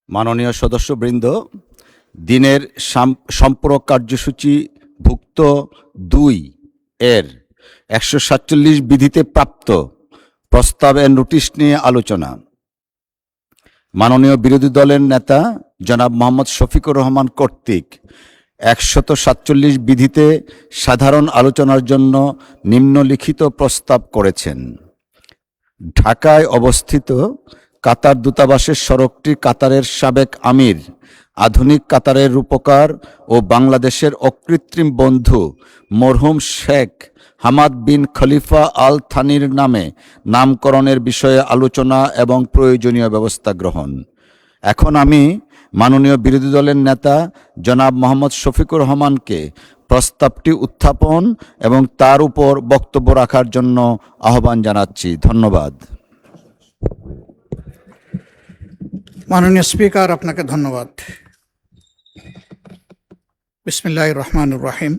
মাননীয় সদস্যবৃন্দ, দিনের সম্পূরক কার্যসূচি ভুক্ত ২ এর ১৪৭ বিধিতে প্রাপ্ত প্রস্তাবের নোটিশ নিয়ে আলোচনা। মাননীয় বিরোধী দলের নেতা জনাব মোহাম্মদ শফিকুর রহমান কর্তৃক ১৪৭ বিধিতে সাধারণ আলোচনার জন্য নিম্নলিখিত প্রস্তাব করেছেন। ঢাকায় অবস্থিত কাতার দূতাবাসের সড়কটি কাতারের সাবেক আমির, আধুনিক কাতারের রূপকার ও বাংলাদেশের অকৃত্রিম বন্ধু মরহুম শেখ হামাদ বিন খলিফা আল থানির নামে নামকরণের বিষয়ে আলোচনা এবং প্রয়োজনীয় ব্যবস্থা গ্রহণ। এখন আমি মাননীয় বিরোধী দলের নেতা জনাব মোহাম্মদ শফিকুর রহমানকে প্রস্তাবটি উত্থাপন এবং তার উপর বক্তব্য রাখার জন্য আহ্বান জানাচ্ছি। ধন্যবাদ। মাননীয় স্পিকার, আপনাকে ধন্যবাদ। বিসমিল্লাহির রহমানির রহিম।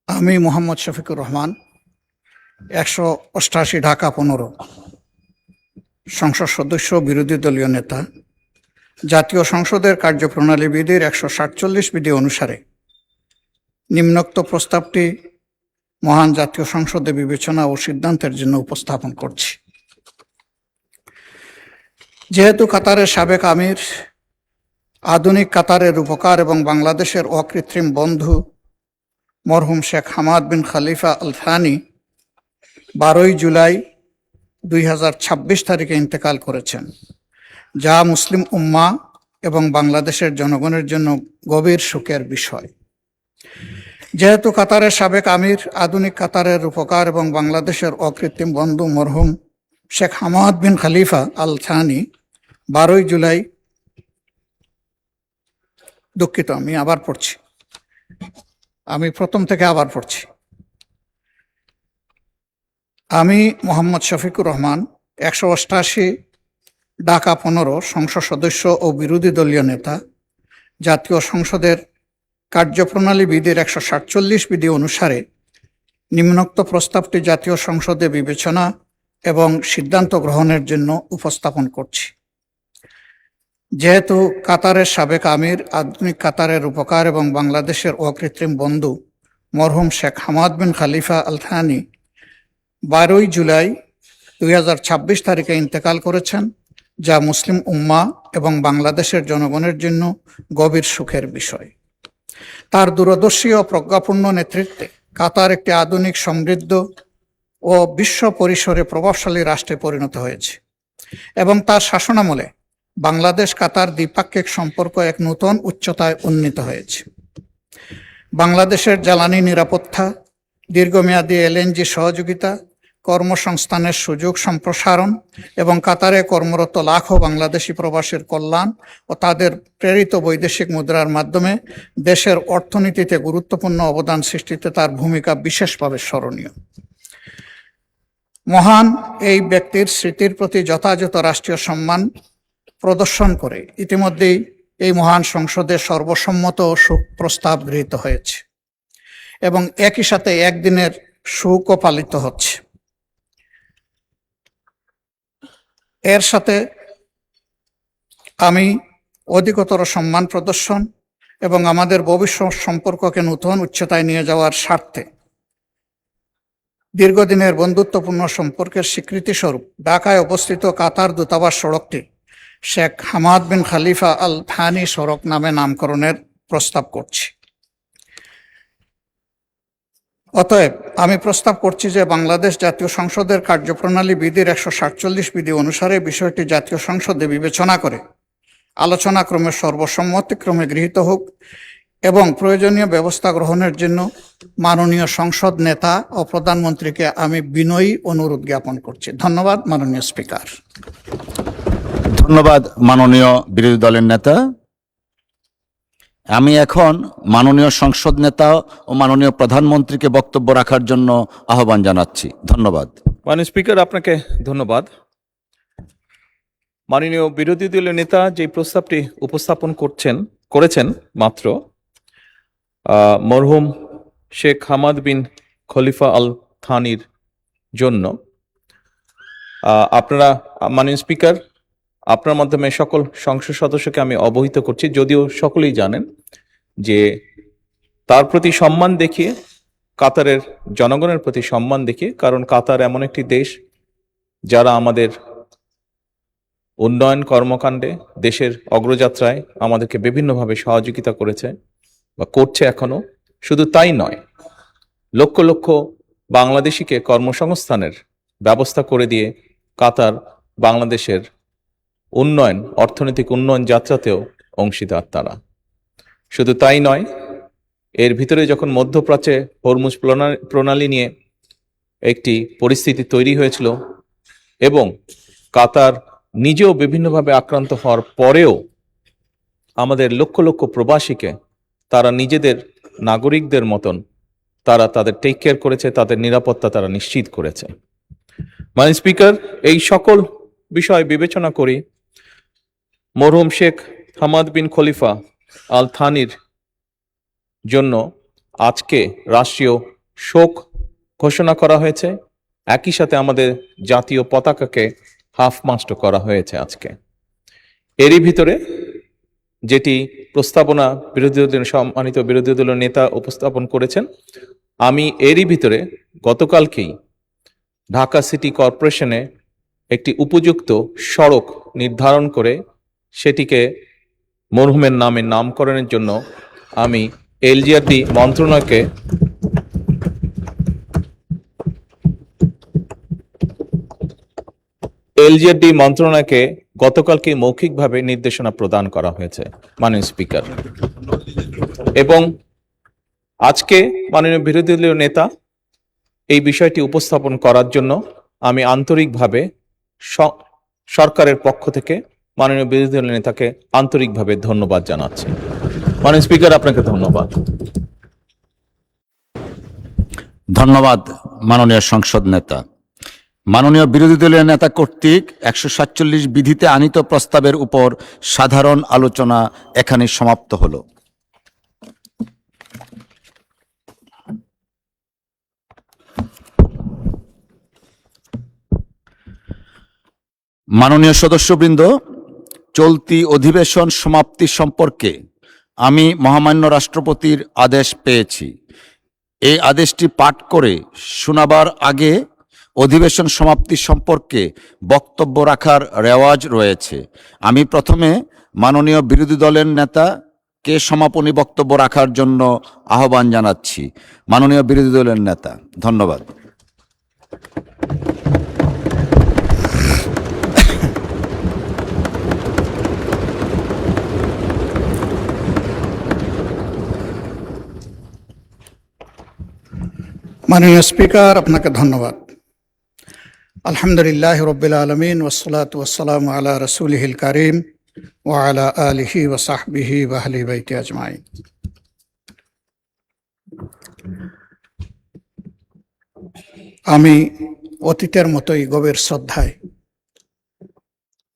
আমি মোহাম্মদ শফিকুর রহমান, ১৮৮ ঢাকা ১৫ সংসদ সদস্য, বিরোধী দলীয় নেতা, জাতীয় সংসদের কার্যপ্রণালী বিধির ১৪৭ বিধি অনুসারে নিম্নোক্ত প্রস্তাবটি মহান জাতীয় সংসদে বিবেচনা ও সিদ্ধান্তের জন্য উপস্থাপন করছি। যেহেতু কাতারের সাবেক আমির, আধুনিক কাতারের রূপকার এবং বাংলাদেশের অকৃত্রিম বন্ধু মরহুম শেখ হামাদ বিন খলিফা আল থানি ১২ জুলাই ২০২৬ তারিখে ইন্তেকাল করেছেন, যা মুসলিম উম্মাহ এবং বাংলাদেশের জনগণের জন্য গভীর শোকের বিষয়। যেহেতু কাতারের সাবেক আমির, আধুনিক কাতারের রূপকার এবং বাংলাদেশের অকৃত্রিম বন্ধু মরহুম শেখ হামাদ বিন খলিফা আল থানি ১২ জুলাই, দুঃখিত, আমি প্রথম থেকে আবার পড়ছি। আমি মোহাম্মদ শফিকুর রহমান, ১৮৮ ঢাকা ১৫ সংসদ সদস্য ও বিরোধী দলীয় নেতা, জাতীয় সংসদের কার্যপ্রণালী বিধির ১৪৭ বিধি অনুসারে নিম্নোক্ত প্রস্তাবটি জাতীয় সংসদে বিবেচনা এবং সিদ্ধান্ত গ্রহণের জন্য উপস্থাপন করছি। যেহেতু কাতারের সাবেক আমির, আধুনিক কাতারের রূপকার এবং বাংলাদেশের অকৃত্রিম বন্ধু মরহুম শেখ হামাদ বিন খলিফা আল থানি ১২ জুলাই ২০২৬ তারিখে ইন্তেকাল করেছেন, যা মুসলিম উম্মাহ এবং বাংলাদেশের জনগণের জন্য গভীর সুখের বিষয়। তার দূরদর্শী ও প্রজ্ঞাপূর্ণ নেতৃত্বে কাতার একটি আধুনিক, সমৃদ্ধ ও বিশ্ব পরিসরে প্রভাবশালী রাষ্ট্রে পরিণত হয়েছে এবং তার শাসনামলে বাংলাদেশ কাতার দ্বিপাক্ষিক সম্পর্ক এক নতুন উচ্চতায় উন্নীত হয়েছে। বাংলাদেশের জ্বালানি নিরাপত্তা, দীর্ঘমেয়াদী এলএনজি সহযোগিতা, কর্মসংস্থানের সুযোগ সম্প্রসারণ এবং কাতারে কর্মরত লাখো বাংলাদেশি প্রবাসীর কল্যাণ ও তাদের প্রেরিত বৈদেশিক মুদ্রার মাধ্যমে দেশের অর্থনীতিতে গুরুত্বপূর্ণ অবদান সৃষ্টিতে তার ভূমিকা বিশেষভাবে স্মরণীয়। মহান এই ব্যক্তির স্মৃতির প্রতি যথাযথ রাষ্ট্রীয় সম্মান প্রদর্শন করে ইতিমধ্যেই এই মহান সংসদে সর্বসম্মত শোক প্রস্তাব গৃহীত হয়েছে এবং একই সাথে একদিনের শোকও পালিত হচ্ছে। এর সাথে আমি অধিকতর সম্মান প্রদর্শন এবং আমাদের ভবিষ্যৎ সম্পর্ককে নতুন উচ্চতায় নিয়ে যাওয়ার স্বার্থে দীর্ঘদিনের বন্ধুত্বপূর্ণ সম্পর্কের স্বীকৃতিস্বরূপ ঢাকায় অবস্থিত কাতার দূতাবাস সড়কটি শেখ হামাদ বিন খলিফা আল থানি সড়ক নামে নামকরণের প্রস্তাব করছি। অতএব আমি প্রস্তাব করছি যে বাংলাদেশ জাতীয় সংসদের কার্যপ্রণালী বিধির ১৪৭ বিধি অনুসারে বিষয়টি জাতীয় সংসদে বিবেচনা করে আলোচনাক্রমে সর্বসম্মতিক্রমে গৃহীত হোক এবং প্রয়োজনীয় ব্যবস্থা গ্রহণের জন্য মাননীয় সংসদ নেতা ও প্রধানমন্ত্রীকে আমি বিনয়ী অনুরোধ জ্ঞাপন করছি। ধন্যবাদ মাননীয় স্পিকার। ধন্যবাদ মাননীয় বিরোধী দলের নেতা। আমি এখন মাননীয় সংসদ নেতা ও মাননীয় প্রধানমন্ত্রীকে বক্তব্য রাখার জন্য আহ্বান জানাচ্ছি। ধন্যবাদ। মাননীয় স্পিকার, আপনাকে ধন্যবাদ। মাননীয় বিরোধী দলীয় নেতা যে প্রস্তাবটি উপস্থাপন করেছেন মাত্র মরহুম শেখ হামাদ বিন খলিফা আল থানির জন্য, আপনারা মাননীয় স্পিকার আপনার মাধ্যমে সকল সংসদ সদস্যকে আমি অবহিত করছি, যদিও সকলেই জানেন যে তার প্রতি সম্মান দেখিয়ে, কাতারের জনগণের প্রতি সম্মান দেখিয়ে, কারণ কাতার এমন একটি দেশ যারা আমাদের উন্নয়ন কর্মকাণ্ডে, দেশের অগ্রযাত্রায় আমাদেরকে বিভিন্নভাবে সহযোগিতা করেছে বা করছে এখনো। শুধু তাই নয়, লক্ষ লক্ষ বাংলাদেশিকে কর্মসংস্থানের ব্যবস্থা করে দিয়ে কাতার বাংলাদেশের উন্নয়ন, অর্থনৈতিক উন্নয়ন যাত্রাতেও অংশীদার তারা। শুধু তাই নয়, এর ভিতরে যখন মধ্যপ্রাচ্যে হরমুজ প্রণালী নিয়ে একটি পরিস্থিতি তৈরি হয়েছিল এবং কাতার নিজেও বিভিন্নভাবে আক্রান্ত হওয়ার পরেও আমাদের লক্ষ লক্ষ প্রবাসীকে তারা নিজেদের নাগরিকদের মতন তারা তাদের টেক কেয়ার করেছে, তাদের নিরাপত্তা তারা নিশ্চিত করেছে। মাননীয় স্পিকার, এই সকল বিষয় বিবেচনা করি মরহুম শেখ হামাদ বিন খলিফা আল থানির জন্য আজকে রাষ্ট্রীয় শোক ঘোষণা করা হয়েছে। একই সাথে আমাদের জাতীয় পতাকাকে হাফ মাস্ট করা হয়েছে আজকে। এরই ভিতরে যেটি প্রস্তাবনা সম্মানিত বিরোধী দলীয় নেতা উপস্থাপন করেছেন, আমি এরই ভিতরে গতকালকেই ঢাকা সিটি কর্পোরেশনে একটি উপযুক্ত সড়ক নির্ধারণ করে সেটিকে মরহুমের নামে নামকরণের জন্য আমি এলজিআরডি মন্ত্রণালয়কে গতকালকে মৌখিকভাবে নির্দেশনা প্রদান করা হয়েছে মাননীয় স্পিকার। এবং আজকে মাননীয় বিরোধী দলীয় নেতা এই বিষয়টি উপস্থাপন করার জন্য আমি আন্তরিকভাবে সরকারের পক্ষ থেকে মাননীয় বিরোধী দলীয় নেতাকে আন্তরিকভাবে ধন্যবাদ জানাচ্ছি। মাননীয় স্পিকার, আপনাকে ধন্যবাদ। ধন্যবাদ মাননীয় সংসদ নেতা। মাননীয় বিরোধী দলীয় নেতা কর্তৃক 147 বিধিতে আনীত প্রস্তাবের উপর সাধারণ আলোচনা এখানে সমাপ্ত হলো। মাননীয় সদস্যবৃন্দ, চলতি অধিবেশন সমাপ্তি সম্পর্কে আমি মহামান্য রাষ্ট্রপতির আদেশ পেয়েছি। এই আদেশটি পাঠ করে শোনাবার আগে অধিবেশন সমাপ্তি সম্পর্কে বক্তব্য রাখার রেওয়াজ রয়েছে। আমি প্রথমে মাননীয় বিরোধী দলের নেতাকে সমাপনী বক্তব্য রাখার জন্য আহ্বান জানাচ্ছি। মাননীয় বিরোধী দলের নেতা, ধন্যবাদ। মাননীয় স্পিকার, আপনাকে ধন্যবাদ। আলহামদুলিল্লাহ রব্বিল আলমিন ওয়াসসালাতু ওয়াসসালামু আলা রাসূলিহিল কারীম ওয়া আলা আলিহি ওয়া সাহবিহি ওয়া আহলি বাইতি আজমাইন। আমি অতীতের মতোই গভীর শ্রদ্ধায়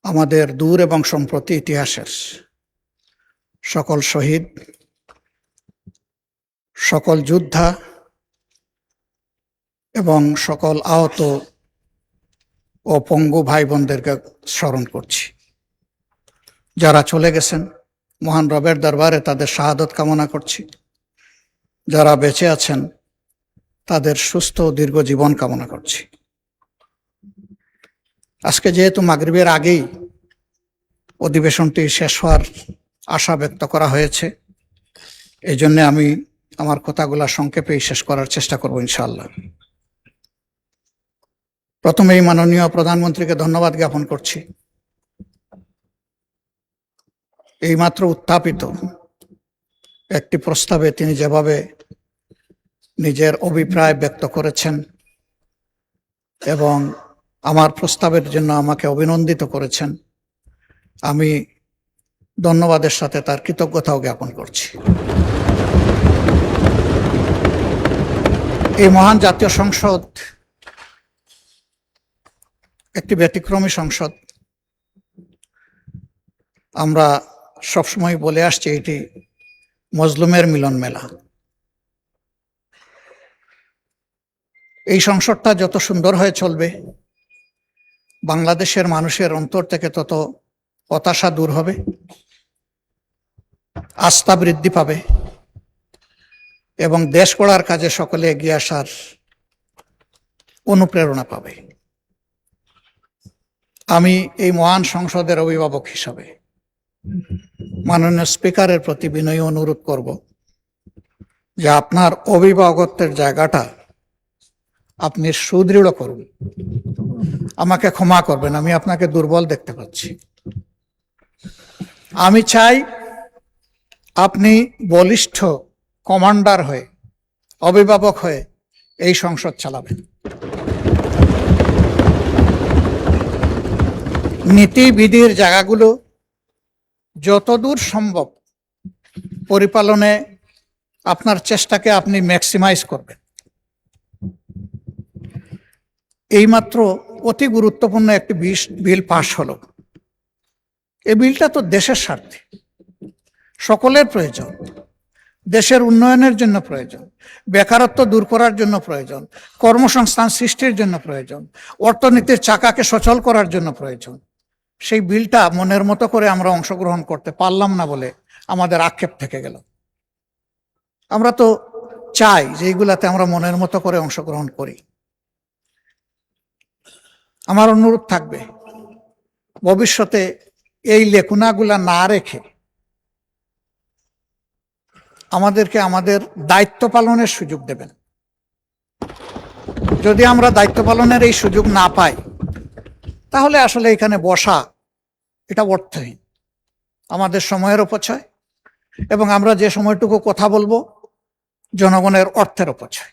আমাদের দূর এবং সম্প্রতি ইতিহাসের সকল শহীদ, সকল যোদ্ধা এবং সকল আহত ও পঙ্গু ভাই বোনদেরকে স্মরণ করছি। যারা চলে গেছেন, মহান রবের দরবারে তাদের শাহাদত কামনা করছি। যারা বেঁচে আছেন, তাদের সুস্থ দীর্ঘ জীবন কামনা করছি। আজকে যেহেতু মাগরিবের আগেই অধিবেশনটি শেষ হওয়ার আশা ব্যক্ত করা হয়েছে, এই জন্য আমি আমার কথাগুলা সংক্ষেপেই শেষ করার চেষ্টা করব ইনশাআল্লাহ। প্রথমেই মাননীয় প্রধানমন্ত্রীকে ধন্যবাদ জ্ঞাপন করছি। এইমাত্র উত্থাপিত একটি প্রস্তাবে তিনি যেভাবে নিজের অভিপ্রায় ব্যক্ত করেছেন এবং আমার প্রস্তাবের জন্য আমাকে অভিনন্দিত করেছেন, আমি ধন্যবাদের সাথে তার কৃতজ্ঞতাও জ্ঞাপন করছি। এই মহান জাতীয় সংসদ একটি ব্যতিক্রমী সংসদ। আমরা সবসময় বলে আসছি এটি মজলুমের মিলন মেলা। এই সংসদটা যত সুন্দর হয়ে চলবে, বাংলাদেশের মানুষের অন্তর থেকে তত হতাশা দূর হবে, আস্থা বৃদ্ধি পাবে এবং দেশ গড়ার কাজে সকলে এগিয়ে আসার অনুপ্রেরণা পাবে। আমি এই মহান সংসদের অভিভাবক হিসাবে মাননীয় স্পিকারের প্রতি বিনয়ী অনুরোধ করব যে আপনার অভিভাবকত্বের জায়গাটা আপনি সুদৃঢ় করুন। আমাকে ক্ষমা করবেন, আমি আপনাকে দুর্বল দেখতে পাচ্ছি। আমি চাই আপনি বলিষ্ঠ কমান্ডার হয়ে, অভিভাবক হয়ে এই সংসদ চালাবেন। নীতিবিধির জায়গাগুলো যতদূর সম্ভব পরিপালনে আপনার চেষ্টাকে আপনি ম্যাক্সিমাইজ করবেন। এইমাত্র অতি গুরুত্বপূর্ণ একটি বিল পাশ হলো। এই বিলটা তো দেশের স্বার্থে, সকলের প্রয়োজন, দেশের উন্নয়নের জন্য প্রয়োজন, বেকারত্ব দূর করার জন্য প্রয়োজন, কর্মসংস্থান সৃষ্টির জন্য প্রয়োজন, অর্থনীতির চাকাকে সচল করার জন্য প্রয়োজন। সেই বিলটা মনের মতো করে আমরা অংশগ্রহণ করতে পারলাম না বলে আমাদের আক্ষেপ থেকে গেল। আমরা তো চাই যে এইগুলাতে আমরা মনের মতো করে অংশগ্রহণ করি। আমার অনুরোধ থাকবে ভবিষ্যতে এই লেখুনাগুলা না রেখে আমাদেরকে আমাদের দায়িত্ব পালনের সুযোগ দেবেন। যদি আমরা দায়িত্ব পালনের এই সুযোগ না পাই তাহলে আসলে এখানে বসা এটা অর্থহীন, আমাদের সময়ের অপচয়, এবং আমরা যে সময়টুকু কথা বলবো জনগণের অর্থের অপচয়।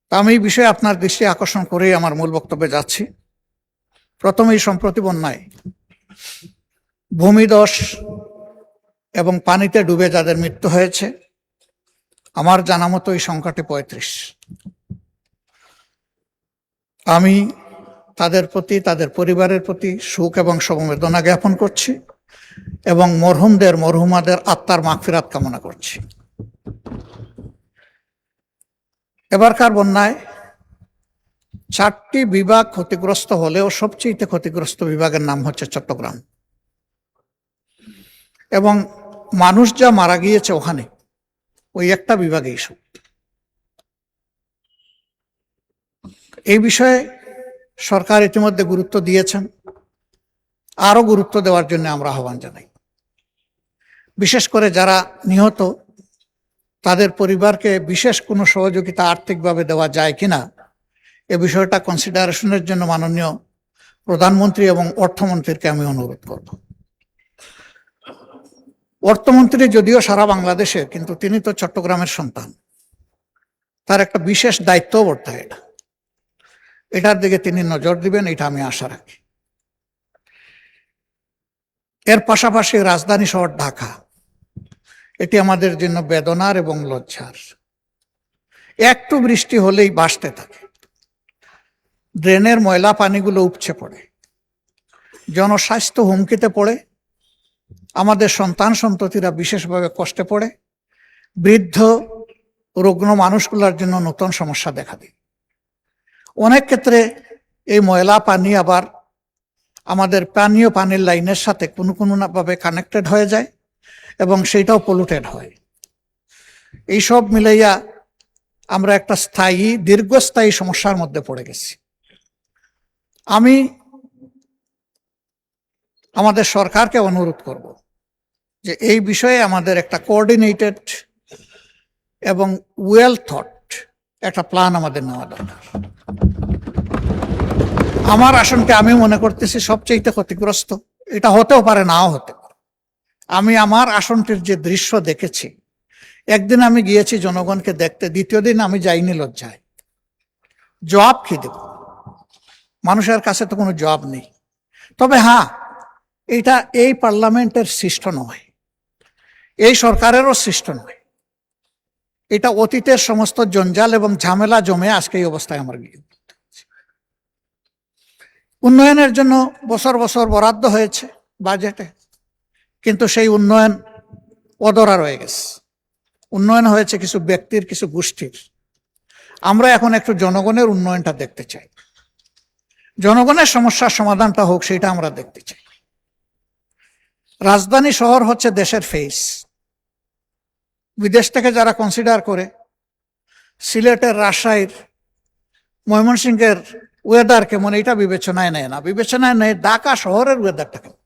তা আমি এই বিষয়ে আপনার দৃষ্টি আকর্ষণ করেই আমার মূল বক্তব্যে যাচ্ছি। প্রথমেই সম্প্রতি বন্যায় ভূমিধস এবং পানিতে ডুবে যাদের মৃত্যু হয়েছে, আমার জানা মতো এই সংখ্যাটি ৩৫। আমি তাদের প্রতি, তাদের পরিবারের প্রতি শোক এবং সমবেদনা জ্ঞাপন করছি এবং মরহুমাদের আত্মার মাগফিরাত কামনা করছি। এবারকার বন্যায় 4টি বিভাগ ক্ষতিগ্রস্ত হলেও সবচেয়ে ক্ষতিগ্রস্ত বিভাগের নাম হচ্ছে চট্টগ্রাম, এবং মানুষ যা মারা গিয়েছে ওখানে ওই একটা বিভাগেই সব। এই বিষয়ে সরকার ইতিমধ্যে গুরুত্ব দিয়েছেন, আরো গুরুত্ব দেওয়ার জন্য আমরা আহ্বান জানাই। বিশেষ করে যারা নিহত তাদের পরিবারকে বিশেষ কোনো সহযোগিতা আর্থিকভাবে দেওয়া যায় কিনা এ বিষয়টা কনসিডারেশনের জন্য মাননীয় প্রধানমন্ত্রী এবং অর্থমন্ত্রীকে আমি অনুরোধ করব। অর্থমন্ত্রী যদিও সারা বাংলাদেশের, কিন্তু তিনি তো চট্টগ্রামের সন্তান, তার একটা বিশেষ দায়িত্ব বর্তায় এটার দিকে তিনি নজর দিবেন, এটা আমি আশা রাখি। এর পাশাপাশি রাজধানী শহর ঢাকা, এটি আমাদের জন্য বেদনার এবং লজ্জার। একটু বৃষ্টি হলেই ভাসতে থাকে, ড্রেনের ময়লা পানিগুলো উপচে পড়ে, জনস্বাস্থ্য হুমকিতে পড়ে, আমাদের সন্তান সন্ততিরা বিশেষভাবে কষ্টে পড়ে, বৃদ্ধ রুগ্ন মানুষগুলোর জন্য নতুন সমস্যা দেখা দেয়। অনেক ক্ষেত্রে এই ময়লা পানি আবার আমাদের পানীয় পানির লাইনের সাথে কোনো ভাবে কানেক্টেড হয়ে যায় এবং সেইটাও পলুটেড হয়। এইসব মিলাইয়া আমরা একটা দীর্ঘস্থায়ী সমস্যার মধ্যে পড়ে গেছি। আমি আমাদের সরকারকে অনুরোধ করব যে এই বিষয়ে আমাদের একটা কোঅর্ডিনেটেড এবং ওয়েল থট একটা প্ল্যান আমাদের নেওয়া দরকার। আমার আসনকে আমি মনে করতেছি সবচেয়ে ক্ষতিগ্রস্ত, এটা হতেও পারে, নাও হতে পারে। আমি আমার আসনটির যে দৃশ্য দেখেছি, একদিন আমি গিয়েছি জনগণকে দেখতে, দ্বিতীয় দিন আমি যাইনি লজ্জায়। জবাব কি দেব? মানুষের কাছে তো কোনো জবাব নেই। তবে হ্যাঁ, এটা এই পার্লামেন্টের সৃষ্ট নয়, এই সরকারেরও সৃষ্ট নয়, এটা অতীতের সমস্ত জঞ্জাল এবং ঝামেলা জমে আজকে এই অবস্থায় আমার গিয়ে। উন্নয়নের জন্য বছর বছর বরাদ্দ হয়েছে বাজেটে, কিন্তু সেই উন্নয়ন অধরা রয়ে গেছে। উন্নয়ন হয়েছে কিছু ব্যক্তির, কিছু গোষ্ঠীর। আমরা এখন একটু জনগণের উন্নয়নটা দেখতে চাই। জনগণের সমস্যার সমাধানটা হোক, সেটা আমরা দেখতে চাই। রাজধানী শহর হচ্ছে দেশের ফেস। বিদেশ থেকে যারা কনসিডার করে সিলেটের, রাজশাহীর, ময়মনসিংহের ওয়েদার কেমন, এটা বিবেচনায় নেয় না। বিবেচনায় নেয় ঢাকা শহরের ওয়েদারটা কেমন।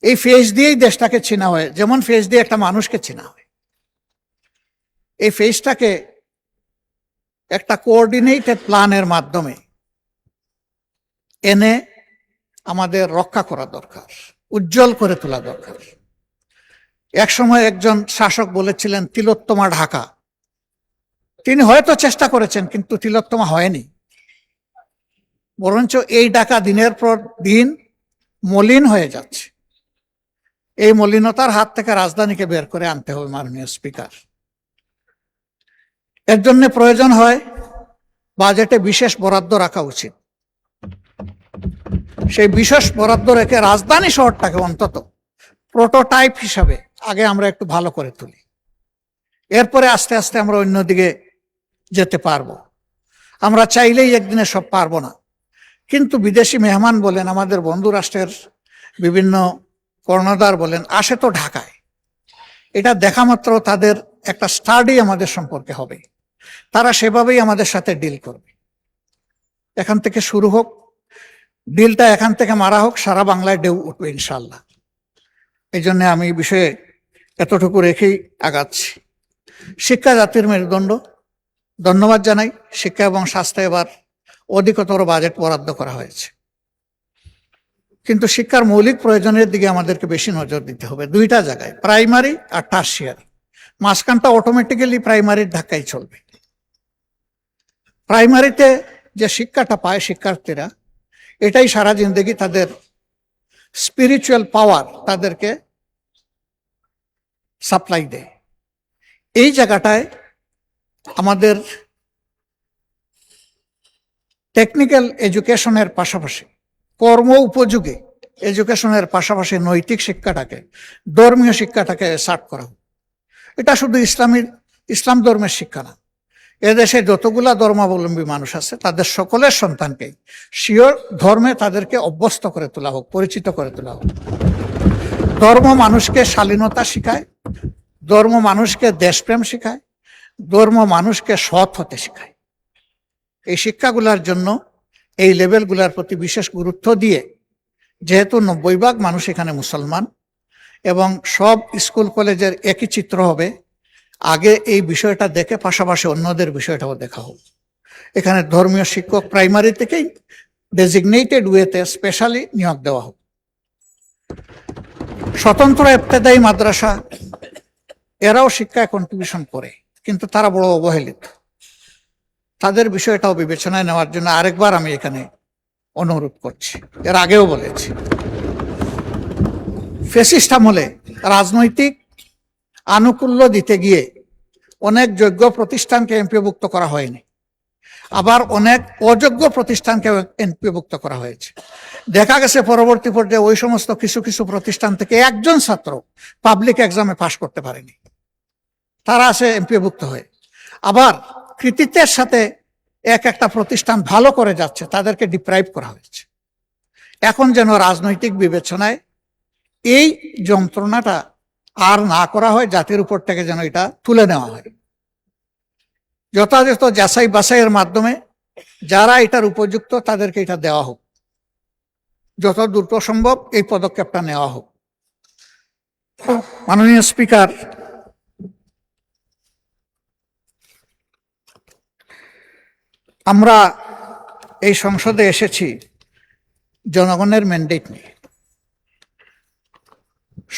এই ফেস দিয়েই দেশটাকে চেনা হয়, যেমন ফেস দিয়ে একটা মানুষকে চেনা হয়। এই ফেসটাকে একটা কোঅর্ডিনেটেড প্ল্যানের মাধ্যমে এনে আমাদের রক্ষা করা দরকার, উজ্জ্বল করে তোলা দরকার। এক সময় একজন শাসক বলেছিলেন তিলোত্তমা ঢাকা। তিনি হয়তো চেষ্টা করেছেন, কিন্তু তিলোত্তমা হয়নি। বরঞ্চ এই ঢাকা দিনের পর দিন মলিন হয়ে যাচ্ছে। এই মলিনতার হাত থেকে রাজধানীকে বের করে আনতে হবে মাননীয় স্পিকার। এর জন্য প্রয়োজন হয় বাজেটে বিশেষ বরাদ্দ রাখা উচিত। সেই বিশেষ বরাদ্দ রেখে রাজধানী শহরটাকে অন্তত প্রোটোটাইপ হিসাবে আগে আমরা একটু ভালো করে তুলি। এরপরে আস্তে আস্তে আমরা অন্যদিকে যেতে পারবো। আমরা চাইলেই একদিনে সব পারবো না, কিন্তু বিদেশি মেহমান বলেন, আমাদের বন্ধু রাষ্ট্রের বিভিন্ন কর্ণধার বলেন, আসে তো ঢাকায়। এটা দেখা মাত্র তাদের একটা স্টাডি আমাদের সম্পর্কে হবে। তারা সেভাবেই আমাদের সাথে ডিল করবে। এখান থেকে শুরু হোক, ডিলটা এখান থেকে মারা হোক, সারা বাংলায় ঢেউ উঠবে ইনশাল্লাহ। এই জন্য আমি এই বিষয়ে এতটুকু রেখেই আগাচ্ছি। শিক্ষা জাতির মেরুদণ্ড। ধন্যবাদ জানাই, শিক্ষা এবং স্বাস্থ্য এবার অধিকতর বাজেট বরাদ্দ করা হয়েছে, কিন্তু শিক্ষার মৌলিক প্রয়োজনের দিকে আমাদেরকে বেশি নজর দিতে হবে। দুইটা জায়গায়, প্রাইমারি আর টার্সিয়ারি। মাঝখানটা অটোমেটিক্যালি প্রাইমারির ধাক্কায় চলবে। প্রাইমারিতে যে শিক্ষাটা পায় শিক্ষার্থীরা, এটাই সারা জিন্দগি তাদের স্পিরিচুয়াল পাওয়ার তাদেরকে সাপ্লাই দেয়। এই জায়গাটায় আমাদের টেকনিক্যাল এডুকেশনের পাশাপাশি, কর্ম উপযোগী এডুকেশনের পাশাপাশি নৈতিক শিক্ষাটাকে, ধর্মীয় শিক্ষাটাকে সার্ট করা হোক। এটা শুধু ইসলাম ধর্মের শিক্ষা না, এদেশে যতগুলা ধর্মাবলম্বী মানুষ আছে তাদের সকলের সন্তানকে স্বীয় ধর্মে তাদেরকে অভ্যস্ত করে তোলা হোক, পরিচিত করে তোলা হোক। ধর্ম মানুষকে শালীনতা শিখায়, ধর্ম মানুষকে দেশপ্রেম শিখায়, ধর্ম মানুষকে সৎ হতে শিখায়। এই শিক্ষাগুলার জন্য এই লেভেলগুলার প্রতি বিশেষ গুরুত্ব দিয়ে, যেহেতু 90% মানুষ এখানে মুসলমান এবং সব স্কুল কলেজের একই চিত্র হবে, আগে এই বিষয়টা দেখে পাশাপাশি অন্যদের বিষয়টাও দেখা হোক। এখানে ধর্মীয় শিক্ষক প্রাইমারি থেকেই ডেজিগনেটেড ওয়েতে স্পেশালি নিয়োগ দেওয়া হোক। স্বতন্ত্র ইবতেদায়ী মাদ্রাসা, এরাও শিক্ষায় কন্ট্রিবিউশন করে, কিন্তু তারা বড় অবহেলিত। তাদের বিষয়টাও বিবেচনায় নেওয়ার জন্য আরেকবার আমি এখানে অনুরোধ করছি। এর আগেও বলেছি, ফ্যাসিস্ট আমলে রাজনৈতিক আনুকূল্য দিতে গিয়ে অনেক যোগ্য প্রতিষ্ঠানকে এমপিওভুক্ত করা হয়নি, আবার অনেক অযোগ্য প্রতিষ্ঠানকে এমপিওভুক্ত করা হয়েছে। দেখা গেছে পরবর্তী পর্যায়ে ওই সমস্ত কিছু কিছু প্রতিষ্ঠান থেকে একজন ছাত্র পাবলিক এক্সামে পাশ করতে পারেনি, তারা আছে এমপিওভুক্ত হয়ে। আবার কৃতিত্বের সাথে একটা প্রতিষ্ঠান ভালো করে যাচ্ছে, তাদেরকে ডিপ্রাইভ করা হয়েছে। এখন যেন রাজনৈতিক বিবেচনায় এই যন্ত্রণাটা আর না করা হয়, জাতির উপর থেকে যেন এটা তুলে নেওয়া হয়। যথাযথ যাচাই বাছাইয়ের মাধ্যমে যারা এটার উপযুক্ত তাদেরকে এটা দেওয়া হোক, যত দ্রুত সম্ভব এই পদক্ষেপটা নেওয়া হোক। মাননীয় স্পিকার, আমরা এই সংসদে এসেছি জনগণের ম্যান্ডেট নিয়ে।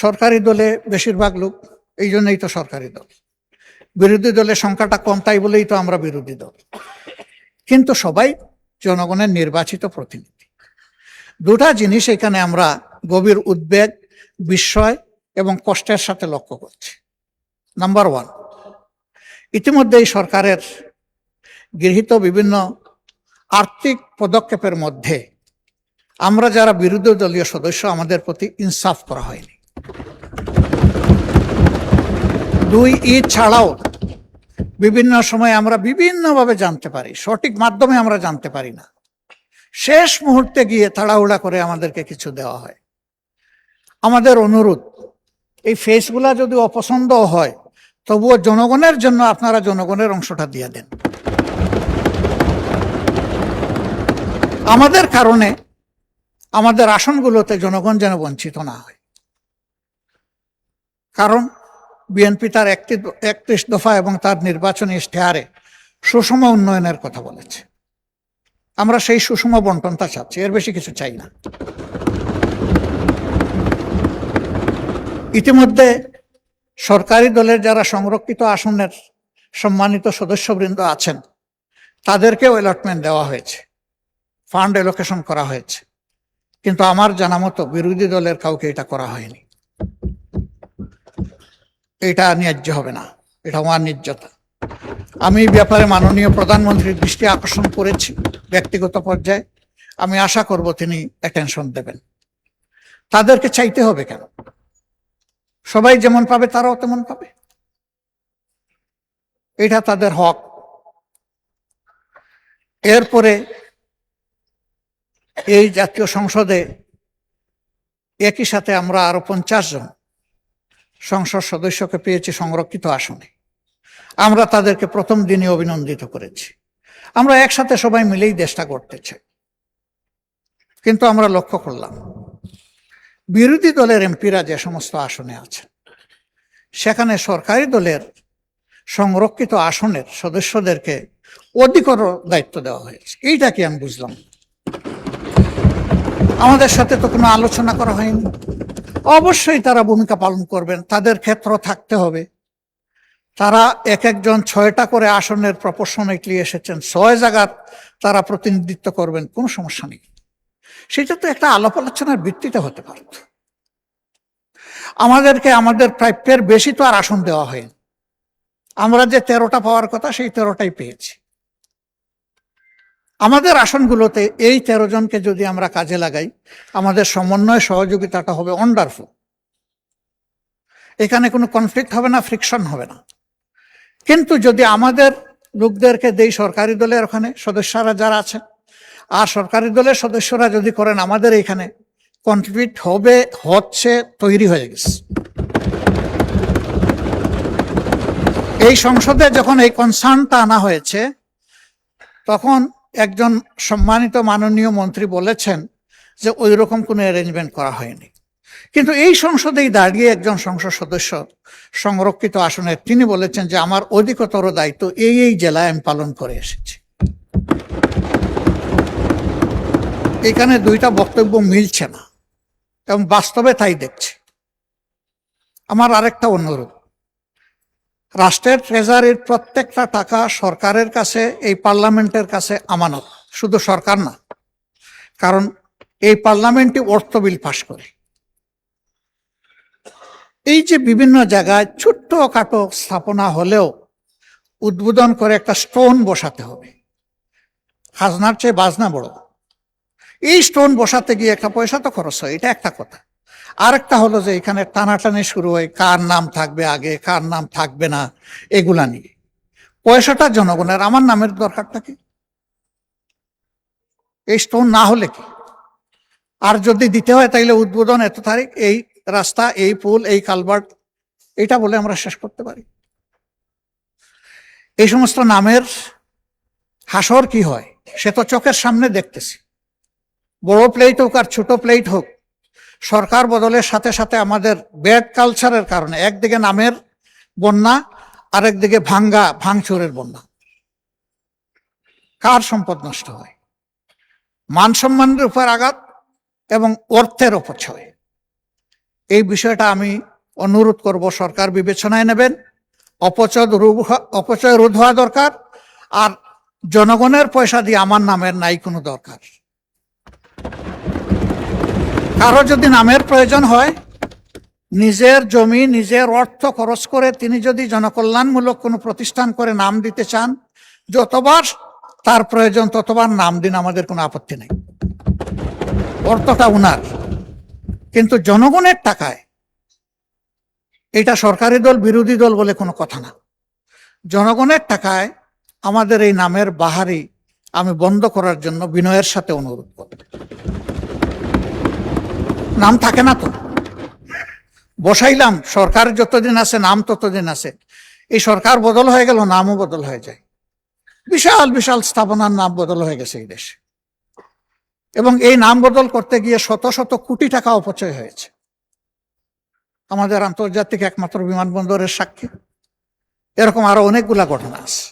সরকারি দলে বেশিরভাগ লোক, এই জন্যই তো সরকারি দল। বিরোধী দলের সংখ্যাটা কম, তাই বলেই তো আমরা বিরোধী দল, কিন্তু সবাই জনগণের নির্বাচিত প্রতিনিধি। দুটা জিনিস এখানে আমরা গভীর উদ্বেগ, বিস্ময় এবং কষ্টের সাথে লক্ষ্য করছি। নাম্বার 1, ইতিমধ্যে এই সরকারের গৃহীত বিভিন্ন আর্থিক পদক্ষেপের মধ্যে আমরা যারা বিরোধী দলীয় সদস্য, আমাদের প্রতি ইনসাফ করা হয়নি। 2, ঈদ ছাড়াও বিভিন্ন সময় আমরা বিভিন্নভাবে জানতে পারি, সঠিক মাধ্যমে আমরা জানতে পারি না। শেষ মুহূর্তে গিয়ে তাড়াহুড়া করে আমাদেরকে কিছু দেওয়া হয়। আমাদের অনুরোধ, এই ফেসগুলা যদি অপছন্দ হয় তবুও জনগণের জন্য আপনারা জনগণের অংশটা দিয়ে দেন। আমাদের কারণে আমাদের আসনগুলোতে জনগণ যেন বঞ্চিত না হয়। কারণ বিএনপি তার 31 দফা এবং তার নির্বাচনী ইশতেহারে সুষম উন্নয়নের কথা বলেছে। আমরা সেই সুষম বন্টনটা চাচ্ছি, এর বেশি কিছু চাই না। ইতিমধ্যে সরকারি দলের যারা সংরক্ষিত আসনের সম্মানিত সদস্যবৃন্দ আছেন তাদেরকেও অ্যালটমেন্ট দেওয়া হয়েছে, ফান্ড অ্যালোকেশন করা হয়েছে, কিন্তু আমার জানা মতো বিরোধী দলের কাউকে এটা করা হয়নি। এটা ন্যায্য হবে না, এটা অন্যায্যতা। আমি এই ব্যাপারে মাননীয় প্রধানমন্ত্রীর দৃষ্টি আকর্ষণ করেছি ব্যক্তিগত পর্যায়ে। আমি আশা করব তিনি অ্যাটেনশন দেবেন। তাদেরকে চাইতে হবে কেন? সবাই যেমন পাবে তারাও তেমন পাবে, এটা তাদের হক। এরপরে এই জাতীয় সংসদে একই সাথে আমরা আরো 50 জন সংসদ সদস্যকে পেয়েছি সংরক্ষিত আসনে। আমরা তাদেরকে প্রথম দিনে অভিনন্দিত করেছি। আমরা একসাথে সবাই মিলেই দেশটা করতে চাই। কিন্তু আমরা লক্ষ্য করলাম বিরোধী দলের এমপিরা যে সমস্ত আসনে আছেন সেখানে সরকারি দলের সংরক্ষিত আসনের সদস্যদেরকে অধিকতর দায়িত্ব দেওয়া হয়েছে। এইটা কি আমি বুঝলাম। আমাদের সাথে তো কোনো আলোচনা করা হয়নি। অবশ্যই তারা ভূমিকা পালন করবেন, তাদের ক্ষেত্র থাকতে হবে। তারা এক একজন 6টা করে আসনের প্রপোর্শনেটলি এসেছেন, 6 জায়গার তারা প্রতিনিধিত্ব করবেন, কোনো সমস্যা নেই। সেটা তো একটা আলাপ আলোচনার ভিত্তিতে হতে পারত। আমাদেরকে আমাদের প্রাপ্যের বেশি তো আর আসন দেওয়া হয়নি। আমরা যে 13টা পাওয়ার কথা সেই 13টাই পেয়েছি। আমাদের আসনগুলোতে এই 13 জনকে যদি আমরা কাজে লাগাই, আমাদের সমন্বয় সহযোগিতাটা হবে ওয়ান্ডারফুল। এখানে কোনো কনফ্লিক্ট হবে না, ফ্রিকশন হবে না। কিন্তু যদি আমাদের লোকদেরকে দেই সরকারি দলের ওখানে সদস্যরা যারা আছে, আর সরকারি দলের সদস্যরা যদি করেন আমাদের এখানে, কনফ্লিক্ট হবে, হচ্ছে, তৈরি হয়ে গেছে। এই সংসদে যখন এই কনসার্নটা আনা হয়েছে তখন একজন সম্মানিত মাননীয় মন্ত্রী বলেছেন যে ওই রকম কোনো অ্যারেঞ্জমেন্ট করা হয়নি। কিন্তু এই সংসদেই দাঁড়িয়ে একজন সংসদ সদস্য সংরক্ষিত আসনের তিনি বলেছেন যে আমার অধিকতর দায়িত্ব এই জেলায় আমি পালন করে এসেছি। এখানে দুইটা বক্তব্য মিলছে না এবং বাস্তবে তাই দেখছি। আমার আরেকটা অনুরোধ, রাষ্ট্রের ট্রেজারির প্রত্যেকটা টাকা সরকারের কাছে, এই পার্লামেন্টের কাছে আমানত। শুধু সরকার না, কারণ এই পার্লামেন্টই অর্থ বিল পাশ করে। এই যে বিভিন্ন জায়গায় ছোট্ট খাটো স্থাপনা হলেও উদ্বোধন করে একটা স্টোন বসাতে হবে। খাজনার চেয়ে বাজনা বড়। এই স্টোন বসাতে গিয়ে একটা পয়সা তো খরচ হয়, এটা একটা কথা। আরেকটা হলো যে এখানে টানাটানি শুরু হয়, কার নাম থাকবে আগে, কার নাম থাকবে না, এগুলা নিয়ে। পয়সাটা জনগণের, আমার নামের দরকারটা কি? এই স্টোন না হলে কি? আর যদি দিতে হয় তাইলে উদ্বোধন এত তারিখ, এই রাস্তা, এই পুল, এই কালভার্ট, এটা বলে আমরা শেষ করতে পারি। এই সমস্ত নামের হাসর কি হয় সে তো চোখের সামনে দেখতেছি। বড় প্লেট হোক আর ছোট প্লেট হোক, সরকার বদলের সাথে সাথে আমাদের ব্যাড কালচারের কারণে একদিকে নামের বন্যা, আরেকদিকে ভাঙচুরের বন্যা। কার সম্পদ নষ্ট হয়, মান সম্মানের উপর আঘাত এবং অর্থের অপচয়। এই বিষয়টা আমি অনুরোধ করব সরকার বিবেচনায় নেবেন। অপচয় রোধ হওয়া দরকার। আর জনগণের পয়সা দিয়ে আমার নামের নাই কোনো দরকার। কারো যদি নামের প্রয়োজন হয়, নিজের জমি, নিজের অর্থ খরচ করে তিনি যদি জনকল্যাণমূলক কোনো প্রতিষ্ঠান করে নাম দিতে চান, যতবার তার প্রয়োজন ততবার নাম দিন, আমাদের কোনো আপত্তি নেই। অর্থটা উনার, কিন্তু জনগণের টাকায়। এটা সরকারি দল বিরোধী দল বলে কোনো কথা না। জনগণের টাকায় আমাদের এই নামের বাহারি আমি বন্ধ করার জন্য বিনয়ের সাথে অনুরোধ করব। নাম থাকে না তো, বসাইলাম, সরকার যতদিন আছে নাম ততদিন আছে। এই সরকার বদল হয়ে গেল, নামও বদল হয়ে যায়। বিশাল বিশাল স্থাপনার নাম বদল হয়ে গেছে এই দেশে, এবং এই নাম বদল করতে গিয়ে শত শত কোটি টাকা অপচয় হয়েছে। আমাদের আন্তর্জাতিক একমাত্র বিমানবন্দরের সাক্ষী, এরকম আরো অনেকগুলা ঘটনা আছে।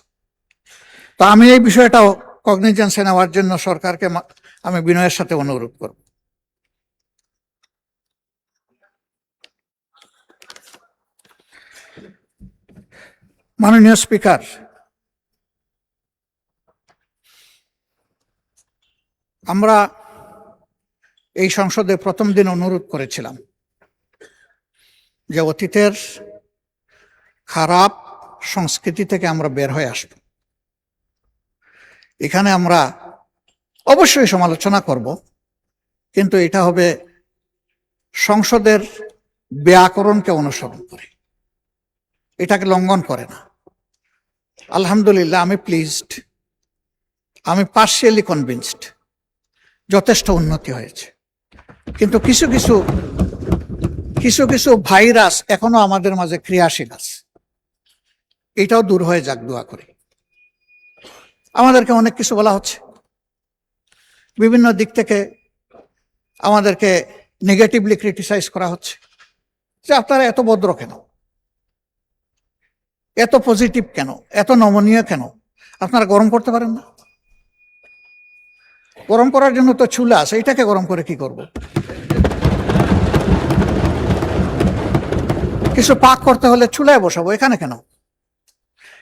তো আমি এই বিষয়টাও কগনিজেন্সে নেওয়ার জন্য সরকারকে আমি বিনয়ের সাথে অনুরোধ করব। মাননীয় স্পিকার, আমরা এই সংসদে প্রথম দিন অনুরোধ করেছিলাম যে অতীতের খারাপ সংস্কৃতি থেকে আমরা বের হয়ে আসব। এখানে আমরা অবশ্যই সমালোচনা করব, কিন্তু এটা হবে সংসদের ব্যাকরণকে অনুসরণ করে, এটাকে লঙ্ঘন করে না। আলহামদুলিল্লাহ, আমি প্লিজড, আমি পার্শিয়ালি কনভিন্সড, যথেষ্ট উন্নতি হয়েছে। কিন্তু কিছু কিছু কিছু কিছু ভাইরাস এখনো আমাদের মাঝে ক্রিয়াশীল আছে, এটাও দূর হয়ে যাক দোয়া করি। আমাদেরকে অনেক কিছু বলা হচ্ছে, বিভিন্ন দিক থেকে আমাদেরকে নেগেটিভলি ক্রিটিসাইজ করা হচ্ছে যে আপনারা এত ভদ্র কেন, এত পজিটিভ কেন, এত নমনীয় কেন, আপনারা গরম করতে পারেন না? গরম করার জন্য তো চুলা আছে, এটাকে গরম করে কি করব? কিছু পাক করতে হলে চুলায় বসাবো, এখানে কেন?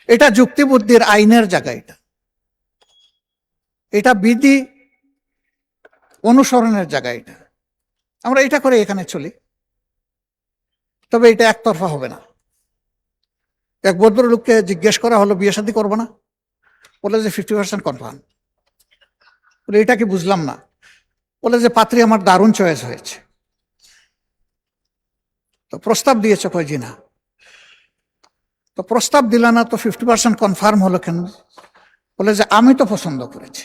এটা যুক্তি বুদ্ধির আইনের জায়গা, এটা বিধি অনুসরণের জায়গা। এটা আমরা এটা করে এখানে চলি, তবে এটা একতরফা হবে না। এক ভদ্রলোককে জিজ্ঞেস করা হলো বিয়ে শাদী করবো না, বলে যে 50% কনফার্ম। বলে এটা কি বুঝলাম না। বলে যে পাত্রী আমার দারুণ চয়েস হয়েছে, তো প্রস্তাব দিয়েছে? কয় জি না। তো প্রস্তাব দিলা না, তো 50% কনফার্ম হলো কেন? বলে যে আমি তো পছন্দ করেছি।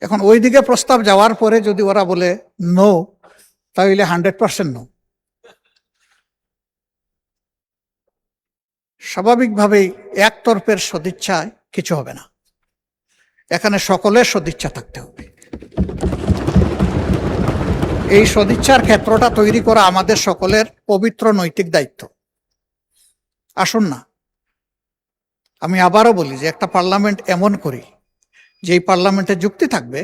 এখন ওইদিকে প্রস্তাব যাওয়ার পরে যদি ওরা বলে নো, তাহলে 100% নো। স্বাভাবিকভাবেই একতরফের সদিচ্ছায় কিছু হবে না, এখানে সকলের সদিচ্ছা থাকতে হবে। এই সদিচ্ছার ক্ষেত্রটা তৈরি করা আমাদের সকলের পবিত্র নৈতিক দায়িত্ব। আসুন না, আমি আবারও বলি যে একটা পার্লামেন্ট এমন করি যে এই পার্লামেন্টে যুক্তি থাকবে,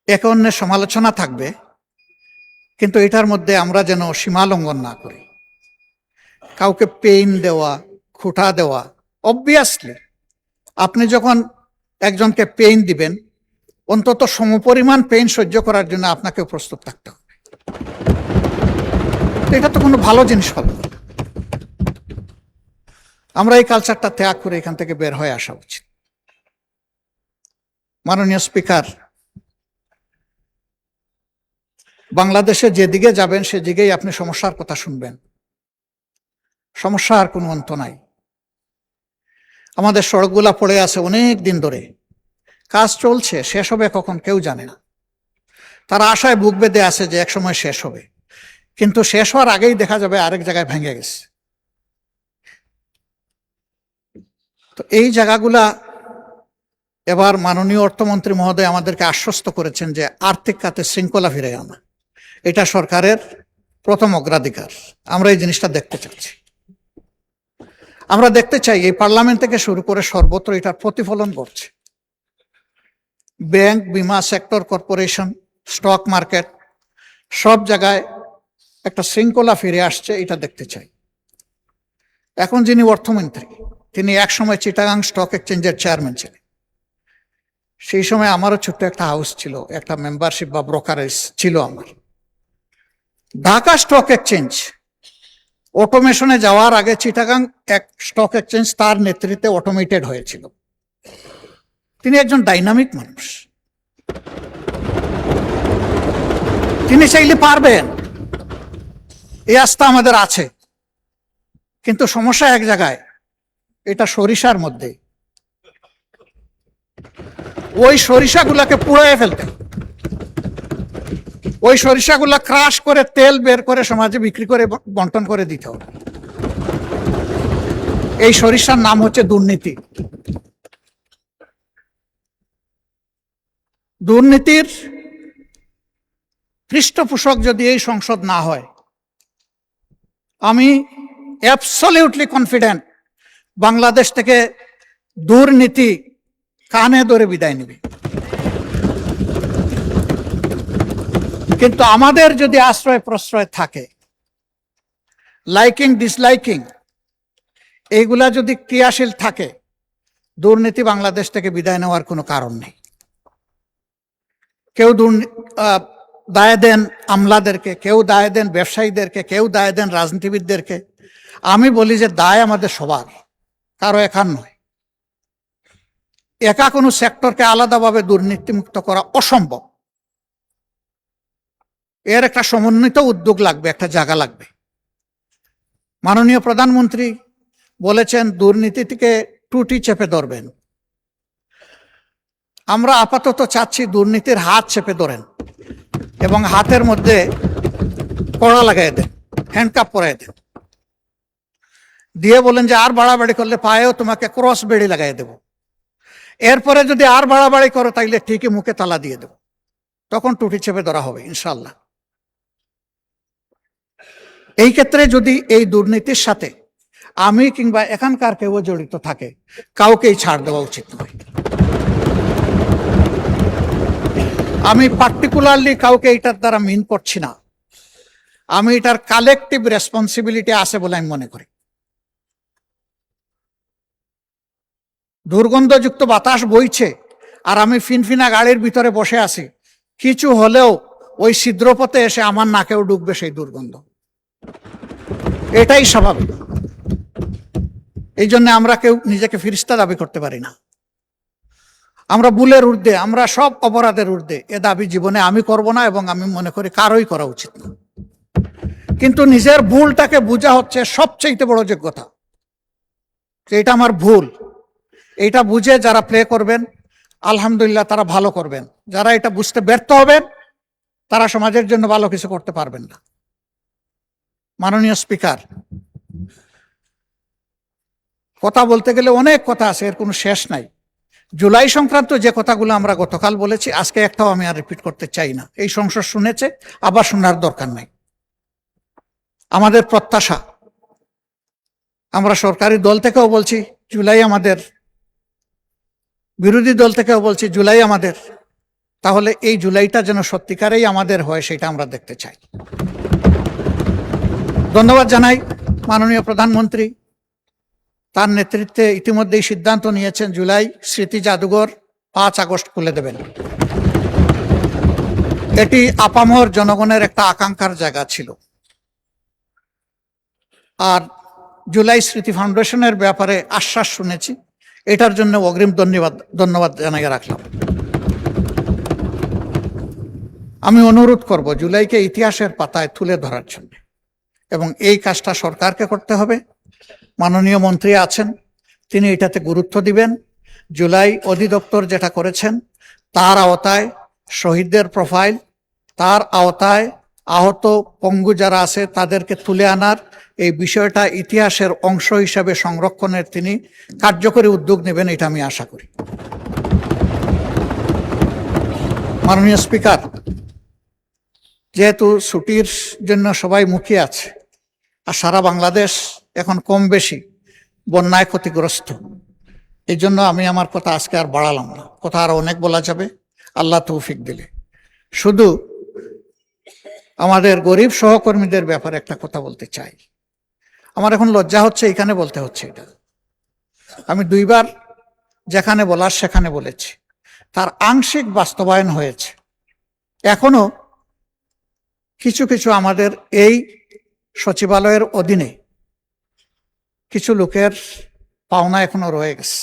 একে অন্যের সমালোচনা থাকবে, কিন্তু এটার মধ্যে আমরা যেন সীমা লঙ্ঘন না করি। কাউকে পেইন দেওয়া, খুঁটা দেওয়া, অবভিয়াসলি আপনি যখন একজনকে পেইন দিবেন, অন্তত সমপরিমাণ পেইন সহ্য করার জন্য আপনাকে প্রস্তুত থাকতে হবে। এটা তো কোনো ভালো জিনিস হবে না। আমরা এই কালচারটা ত্যাগ করে এখান থেকে বের হয়ে আসা উচিত। মাননীয় স্পিকার, বাংলাদেশে যেদিকে যাবেন সেদিকেই আপনি সমস্যার কথা শুনবেন। সমস্যার কোনো অন্ত নাই। আমাদের সড়কগুলা পড়ে আছে অনেক দিন ধরে, কাজ চলছে, শেষ হবে কখন কেউ জানে না। তারা আশায় বুক বেঁধে আছে যে একসময় শেষ হবে, কিন্তু শেষ হওয়ার আগেই দেখা যাবে আরেক জায়গায় ভেঙে গেছে। তো এই জায়গাগুলা এবার মাননীয় অর্থমন্ত্রী মহোদয় আমাদেরকে আশ্বস্ত করেছেন যে আর্থিক খাতে শৃঙ্খলা ফিরে আনা, এটা সরকারের প্রথম অগ্রাধিকার। আমরা এই জিনিসটা দেখতে চাচ্ছি। আমরা দেখতে চাই এই পার্লামেন্ট থেকে শুরু করে সর্বত্র এটার প্রতিফলন ঘটছে। ব্যাংক, বিমা সেক্টর, কর্পোরেশন, স্টক মার্কেট, সব জায়গায় একটা শৃঙ্খলা ফিরে আসছে, এটা দেখতে চাই। এখন যিনি অর্থমন্ত্রী, তিনি একসময় চিটাগাং স্টক এক্সচেঞ্জের চেয়ারম্যান ছিলেন। সেই সময় আমারও ছোট্ট একটা হাউস ছিল, একটা মেম্বারশিপ বা ব্রোকারেজ ছিল আমার। ঢাকা স্টক এক্সচেঞ্জ অটোমেশনে যাওয়ার আগে চিটাগাং এক স্টক এক্সচেঞ্জ তার নেতৃত্বে অটোমেটেড হয়েছিল। তিনি একজন ডাইনামিক মানুষ, তিনি চাইলে পারবেন, এই আস্থা আমাদের আছে। কিন্তু সমস্যা এক জায়গায়, এটা সরিষার মধ্যে। ওই সরিষাগুলাকে পুড়িয়ে ফেলতে, ওই সরিষাগুলা ক্রাশ করে তেল বের করে সমাজে বিক্রি করে বন্টন করে দিতে হবে। এই সরিষার নাম হচ্ছে দুর্নীতি। দুর্নীতির পৃষ্ঠপোষক যদি এই সংসদ না হয়, আমি অ্যাবসলিউটলি কনফিডেন্ট বাংলাদেশ থেকে দুর্নীতি কানে ধরে বিদায় নেবে। কিন্তু আমাদের যদি আশ্রয় প্রশ্রয় থাকে, লাইকিং ডিসলাইকিং এইগুলা যদি ক্রিয়াশীল থাকে, দুর্নীতি বাংলাদেশ থেকে বিদায় নেওয়ার কোনো কারণ নেই। কেউ দায় দেন আমলাদেরকে, কেউ দায় দেন ব্যবসায়ীদেরকে, কেউ দায় দেন রাজনীতিবিদদেরকে। আমি বলি যে দায় আমাদের সবার, কারো একার নয়। একা কোনো সেক্টরকে আলাদাভাবে দুর্নীতিমুক্ত করা অসম্ভব। এর একটা সমন্বিত উদ্যোগ লাগবে, একটা জায়গা লাগবে। মাননীয় প্রধানমন্ত্রী বলেছেন দুর্নীতি থেকে টুটি চেপে ধরবেন। আমরা আপাতত চাচ্ছি দুর্নীতির হাত চেপে ধরেন এবং হাতের মধ্যে কড়া লাগাই দেন, হ্যান্ডকাপ পরাই দেন, দিয়ে বলেন যে আর বাড়াবাড়ি করলে পায়েও তোমাকে ক্রস বেড়ি লাগাই দেব। এরপরে যদি আর বাড়াবাড়ি করো তাইলে ঠিকই মুখে তালা দিয়ে দেব, তখন টুটি চেপে ধরা হবে ইনশাল্লাহ। এই ক্ষেত্রে যদি এই দুর্নীতির সাথে আমি কিংবা এখানকার কেউ জড়িত থাকে, কাউকেই ছাড় দেওয়া উচিত নয়। আমি পার্টিকুলারলি কাউকে এটার দ্বারা মিন করছি না, আমি এটার কালেকটিভ রেসপন্সিবিলিটি আছে বলে আমি মনে করি। দুর্গন্ধযুক্ত বাতাস বইছে আর আমি ফিনফিনা গাড়ির ভিতরে বসে আছি, কিছু হলেও ওই ছিদ্রপথে এসে আমার নাকেও ঢুকবে সেই দুর্গন্ধ, এটাই স্বাভাবিক। এই জন্য আমরা কেউ নিজেকে ফিরিস্তা দাবি করতে পারি না। আমরা ভুলের ঊর্ধ্বে, আমরা সব অপরাধের ঊর্ধ্বে, এ দাবি জীবনে আমি করব না এবং আমি মনে করি কারোই করা উচিত না। কিন্তু নিজের ভুলটাকে বোঝা হচ্ছে সবচেয়ে বড় যোগ্যতা। এটা আমার ভুল, এইটা বুঝে যারা প্লে করবেন আলহামদুলিল্লাহ তারা ভালো করবেন। যারা এটা বুঝতে ব্যর্থ হবেন তারা সমাজের জন্য ভালো কিছু করতে পারবেন না। মাননীয় স্পিকার, কথা বলতে গেলে অনেক কথা আছে, এর কোনো শেষ নাই। জুলাই সংক্রান্ত যে কথাগুলো আমরা গতকাল বলেছি, আজকে একটাও আমি আর রিপিট করতে চাই না। এই সংসদ শুনেছে, আবার শোনার দরকার নাই। আমাদের প্রত্যাশা, আমরা সরকারি দল থেকেও বলছি জুলাই আমাদের, বিরোধী দল থেকেও বলছি জুলাই আমাদের। তাহলে এই জুলাইটা যেন সত্যিকারেই আমাদের হয়, সেটা আমরা দেখতে চাই। ধন্যবাদ জানাই মাননীয় প্রধানমন্ত্রী, তার নেতৃত্বে ইতিমধ্যেই সিদ্ধান্ত নিয়েছেন জুলাই স্মৃতি জাদুঘর 5 আগস্ট খুলে দেবেন। এটি আপামর জনগণের একটা আকাঙ্ক্ষার জায়গা ছিল। আর জুলাই স্মৃতি ফাউন্ডেশনের ব্যাপারে আশ্বাস শুনেছি, এটার জন্য অগ্রিম ধন্যবাদ জানাই রাখলাম। আমি অনুরোধ করব জুলাইকে ইতিহাসের পাতায় তুলে ধরার জন্য, এবং এই কাজটা সরকারকে করতে হবে। মাননীয় মন্ত্রী আছেন, তিনি এটাতে গুরুত্ব দিবেন। জুলাই অধিদপ্তর যেটা করেছেন তার আওতায় শহীদদের প্রোফাইল, তার আওতায় আহত পঙ্গু যারা আছে তাদেরকে তুলে আনার এই বিষয়টা ইতিহাসের অংশ হিসাবে সংরক্ষণের তিনি কার্যকরী উদ্যোগ নেবেন, এটা আমি আশা করি। মাননীয় স্পিকার, যেহেতু ছুটির জন্য সবাই মুখিয়ে আছে আর সারা বাংলাদেশ এখন কম বেশি বন্যায় ক্ষতিগ্রস্ত, এই জন্য আমি আমার কথা আজকে আর বাড়ালাম না। কথা আরো অনেক বলা যাবে, আল্লাহ তৌফিক দিলে। শুধু আমাদের গরিব সহকর্মীদের ব্যাপারে একটা কথা বলতে চাই। আমার এখন লজ্জা হচ্ছে এখানে বলতে হচ্ছে এটা। আমি 2 বার যেখানে বলার সেখানে বলেছি, তার আংশিক বাস্তবায়ন হয়েছে। এখনো কিছু কিছু আমাদের এই সচিবালয়ের অধীনে কিছু লোকের পাওনা এখনো রয়ে গেছে।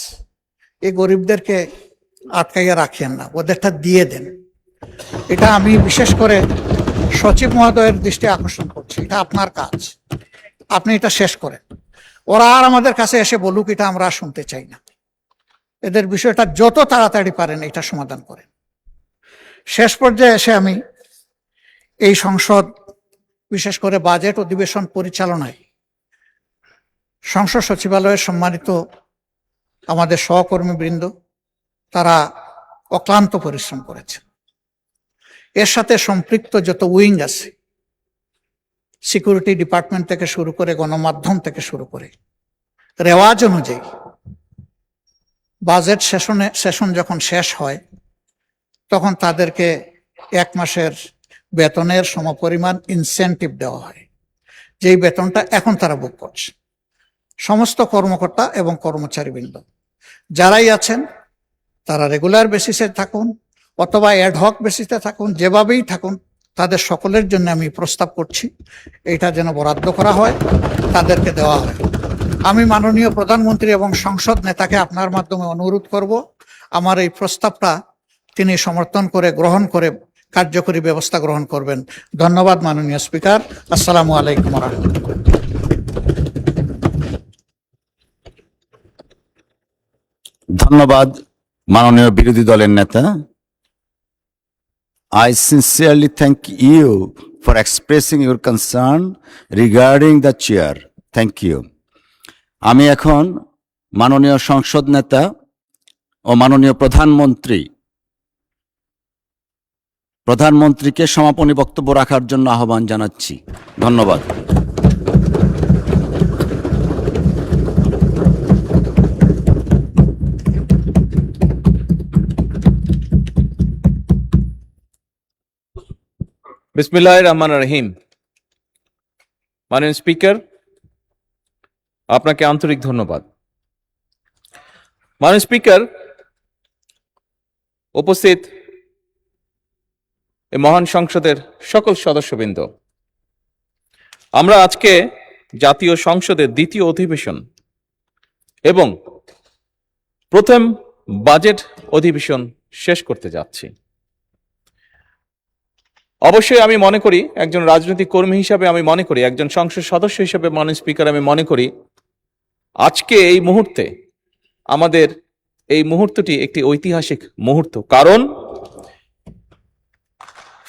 এই গরিবদেরকে আটকাইয়া রাখিয়েন না, ওদেরটা দিয়ে দেন। এটা আমি বিশেষ করে সচিব মহোদয়ের দৃষ্টি আকর্ষণ করছি। এটা আপনার কাজ, আপনি এটা শেষ করেন। ওরা আর আমাদের কাছে এসে বলুক, এটা আমরা আর শুনতে চাই না। এদের বিষয়টা যত তাড়াতাড়ি পারেন এটা সমাধান করেন। শেষ পর্যায়ে এসে আমি এই সংসদ, বিশেষ করে বাজেট অধিবেশন পরিচালনায় সংসদ সচিবালয়ের সম্মানিত আমাদের সহকর্মীবৃন্দ, তারা অক্লান্ত পরিশ্রম করেছে। এর সাথে সম্পৃক্ত যত উইং আছে, সিকিউরিটি ডিপার্টমেন্ট থেকে শুরু করে, গণমাধ্যম থেকে শুরু করে, রেওয়াজ অনুযায়ী বাজেট সেশন যখন শেষ হয় তখন তাদেরকে 1 মাসের বেতনের সমপরিমাণ ইনসেন্টিভ দেওয়া হয়, যেই বেতনটা এখন তারা ভোগ করছে। সমস্ত কর্মকর্তা এবং কর্মচারীবৃন্দ যারাই আছেন, তারা রেগুলার বেসিসে থাকুন অথবা অ্যাডহক বেসিসে থাকুন, যেভাবেই থাকুন, তাদের সকলের জন্য আমি প্রস্তাব করছি এটা যেন বরাদ্দ করা হয়, তাদেরকে দেওয়া হয়। আমি মাননীয় প্রধানমন্ত্রী এবং সংসদ নেতাকে আপনার মাধ্যমে অনুরোধ করব, আমার এই প্রস্তাবটা তিনি সমর্থন করে, গ্রহণ করে কার্যকরী ব্যবস্থা গ্রহণ করবেন। ধন্যবাদ মাননীয় স্পিকার। আসসালামু আলাইকুম ওয়া রাহমাতুল্লাহ। ধন্যবাদ মাননীয় বিরোধী দলের নেতা। I sincerely thank you for expressing your concern regarding the chair. Thank you. আমি এখন মাননীয় সংসদ নেতা ও মাননীয় প্রধানমন্ত্রীকে সমাপনী বক্তব্য রাখার জন্য আহ্বান জানাচ্ছি। ধন্যবাদ। বিসমিল্লাহির রহমানির রহিম। মাননীয় স্পিকার, আপনাকে আন্তরিক ধন্যবাদ। মাননীয় স্পিকার, উপস্থিত এই মহান সংসদের সকল সদস্যবৃন্দ, আমরা আজকে জাতীয় সংসদের দ্বিতীয় অধিবেশন এবং প্রথম বাজেট অধিবেশন শেষ করতে যাচ্ছি। অবশ্যই আমি মনে করি, একজন রাজনৈতিক কর্মী হিসাবে আমি মনে করি, একজন সংসদ সদস্য হিসেবে মাননীয় স্পিকার আমি মনে করি, আজকে এই মুহূর্তে আমাদের এই মুহূর্তটি একটি ঐতিহাসিক মুহূর্ত। কারণ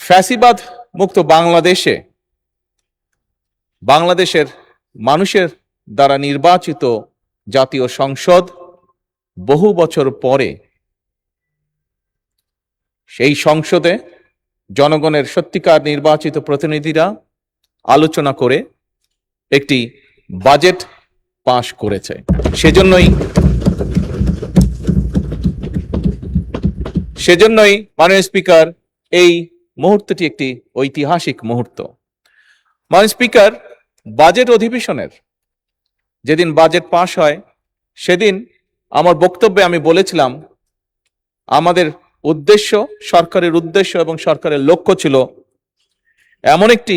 ফ্যাসিবাদ মুক্ত বাংলাদেশের মানুষের দ্বারা নির্বাচিত জাতীয় সংসদ বহু বছর পরে সেই সংসদে জনগণের সত্যিকার নির্বাচিত প্রতিনিধিরা আলোচনা করে একটি বাজেট পাশ করেছে। সেজন্যই মাননীয় স্পিকার, এই মুহূর্তটি একটি ঐতিহাসিক মুহূর্ত। মাননীয় স্পিকার, বাজেট অধিবেশনের যেদিন বাজেট পাশ হয় সেদিন আমার বক্তব্যে আমি বলেছিলাম, আমাদের উদ্দেশ্য, সরকারের উদ্দেশ্য এবং সরকারের লক্ষ্য ছিল এমন একটি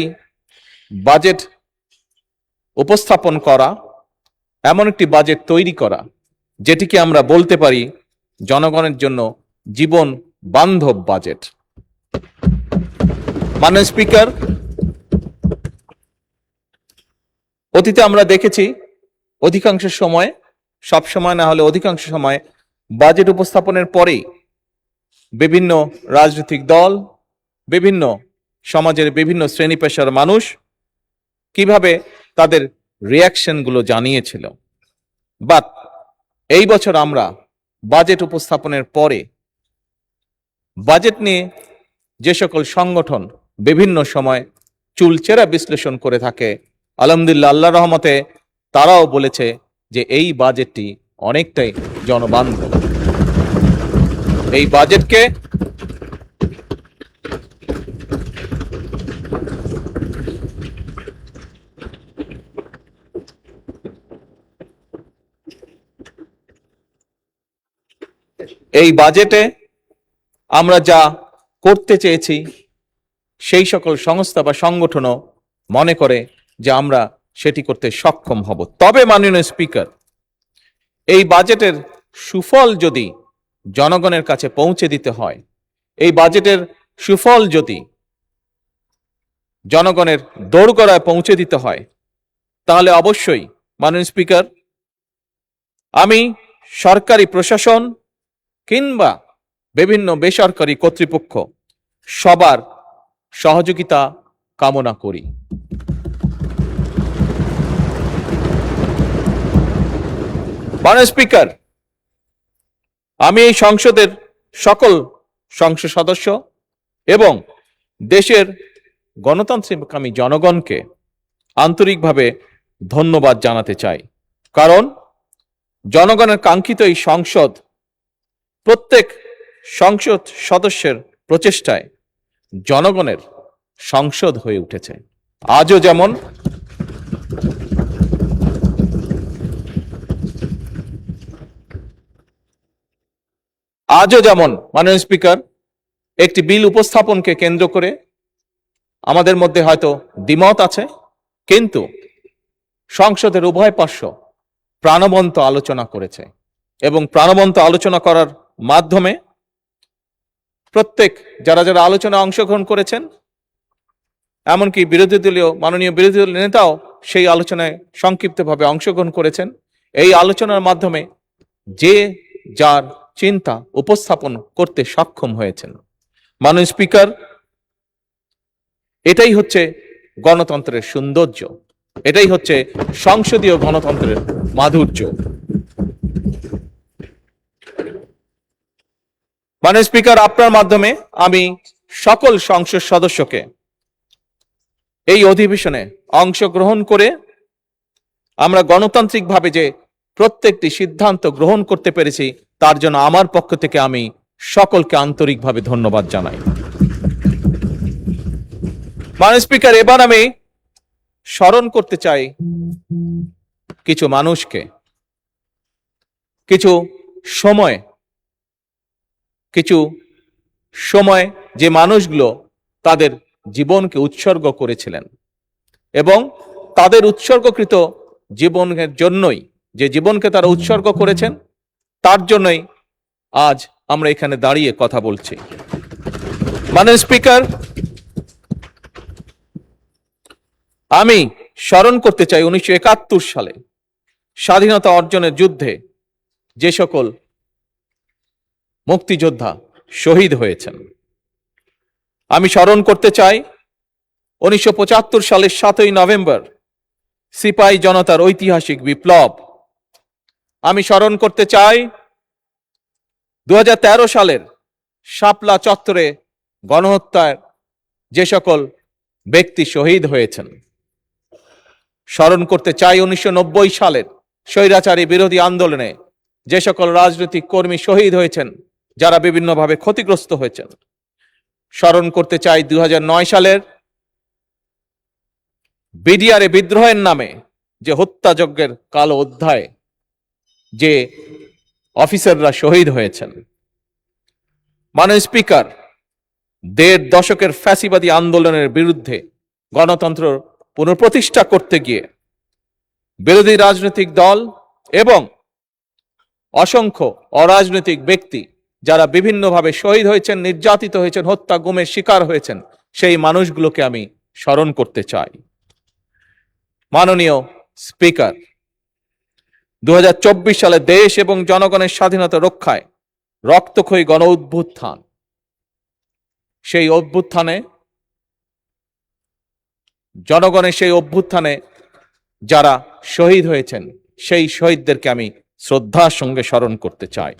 বাজেট উপস্থাপন করা, এমন একটি বাজেট তৈরি করা যেটিকে আমরা বলতে পারি জনগণের জন্য জীবন বান্ধব বাজেট। মাননীয় স্পিকার, অতীতে আমরা দেখেছি অধিকাংশ সময়, সব সময় না হলে অধিকাংশ সময়, বাজেট উপস্থাপনের পরেই বিভিন্ন রাজনৈতিক দল, বিভিন্ন সমাজের বিভিন্ন শ্রেণী পেশার মানুষ কিভাবে তাদের রিয়াকশনগুলো জানিয়েছিল। বাট এই বছর আমরা বাজেট উপস্থাপনের পরে বাজেট নিয়ে যে সকল সংগঠন বিভিন্ন সময় চুলচেরা বিশ্লেষণ করে থাকে, আলহামদুলিল্লাহ, আল্লাহর রহমতে তারাও বলেছে যে এই বাজেটটি অনেকটাই জনবান্ধব। এই বাজেটকে আমরা যা করতে চেয়েছি সেই সকল সংস্থা বা সংগঠনও মনে করে যে আমরা সেটি করতে সক্ষম হব। তবে মাননীয় স্পিকার, এই বাজেটের সুফল যদি জনগণের কাছে পৌঁছে দিতে হয়, এই বাজেটের সুফল যদি জনগণের দোরগোড়ায় পৌঁছে দিতে হয়, তাহলে অবশ্যই মাননীয় স্পিকার, আমি সরকারি প্রশাসন কিংবা বিভিন্ন বেসরকারি কর্তৃপক্ষ সবার সহযোগিতা কামনা করি। মাননীয় স্পিকার, আমি এই সংসদের সকল সংসদ সদস্য এবং দেশের গণতান্ত্রিককামী জনগণকে আন্তরিকভাবে ধন্যবাদ জানাতে চাই, কারণ জনগণের কাঙ্ক্ষিত এই সংসদ প্রত্যেক সংসদ সদস্যের প্রচেষ্টায় জনগণের সংসদ হয়ে উঠেছে। আজও যেমন মাননীয় স্পিকার, একটি বিল উপস্থাপনকে কেন্দ্র করে আমাদের মধ্যে হয়তো দ্বিমত আছে, কিন্তু সংসদের উভয় পার্শ্ব প্রাণবন্ত আলোচনা করেছে এবং প্রাণবন্ত আলোচনা করার মাধ্যমে প্রত্যেক যারা যারা আলোচনায় অংশগ্রহণ করেছেন, এমনকি মাননীয় বিরোধী দলীয় নেতাও সেই আলোচনায় সংক্ষিপ্তভাবে অংশগ্রহণ করেছেন। এই আলোচনার মাধ্যমে যে যার চিন্তা উপস্থাপন করতে সক্ষম হয়েছেন। মাননীয় স্পিকার, এটাই হচ্ছে গণতন্ত্রের সৌন্দর্য, এটাই হচ্ছে সংসদীয় গণতন্ত্রের মাধুর্য। মাননীয় স্পিকার, আপনার মাধ্যমে আমি সকল সংসদ সদস্যকে এই অধিবেশনে অংশগ্রহণ করে আমরা গণতান্ত্রিকভাবে যে প্রত্যেকটি সিদ্ধান্ত গ্রহণ করতে পেরেছি, তার জন্য আমার পক্ষ থেকে আমি সকলকে আন্তরিকভাবে ধন্যবাদ জানাই। মাননীয় স্পিকার, এবার আমি স্মরণ করতে চাই কিছু মানুষকে, কিছু সময় যে মানুষগুলো তাদের জীবনকে উৎসর্গ করেছিলেন এবং তাদের উৎসর্গকৃত জীবনের জন্যই, যে জীবনকে তারা উৎসর্গ করেছেন, তার জন্যই আজ আমরা এখানে দাঁড়িয়ে কথা বলছি। মাননীয় স্পিকার, আমি স্মরণ করতে চাই 1971 সালে স্বাধীনতা অর্জনের যুদ্ধে যে সকল মুক্তিযোদ্ধা শহীদ হয়েছেন। আমি স্মরণ করতে চাই 1975 সালের 7ই নভেম্বর সিপাহী জনতার ঐতিহাসিক বিপ্লব। আমি স্মরণ করতে চাই 2013 সালের শাপলা চত্বরে গণহত্যার যে সকল ব্যক্তি শহীদ হয়েছেন। স্মরণ করতে চাই 1990 সালের স্বৈরাচারী বিরোধী আন্দোলনে যে সকল রাজনৈতিক কর্মী শহীদ হয়েছেন, যারা বিভিন্নভাবে ক্ষতিগ্রস্ত হয়েছেন। স্মরণ করতে চাই 2009 সালের বিডিআর বিদ্রোহের নামে যে হত্যাযজ্ঞের কালো অধ্যায় যে অফিসাররা শহীদ হয়েছেন। মাননীয় স্পিকার, 1.5 দশকের ফ্যাসিবাদী আন্দোলনের বিরুদ্ধে গণতন্ত্র পুনঃপ্রতিষ্ঠা করতে গিয়ে বিরোধী রাজনৈতিক দল এবং অসংখ্য অরাজনৈতিক ব্যক্তি যারা বিভিন্নভাবে শহীদ হয়েছেন, নির্যাতিত হয়েছেন, হত্যা গুমের শিকার হয়েছেন, সেই মানুষগুলোকে আমি স্মরণ করতে চাই। মাননীয় স্পিকার, 2024 সালে দেশ এবং জনগণের স্বাধীনতা রক্ষায় রক্তক্ষয়ী গণ অভ্যুত্থান, সেই অভ্যুত্থানে জনগণের সেই অভ্যুত্থানে যারা শহীদ হয়েছেন, সেই শহীদদেরকে আমি শ্রদ্ধার সঙ্গে স্মরণ করতে চাই।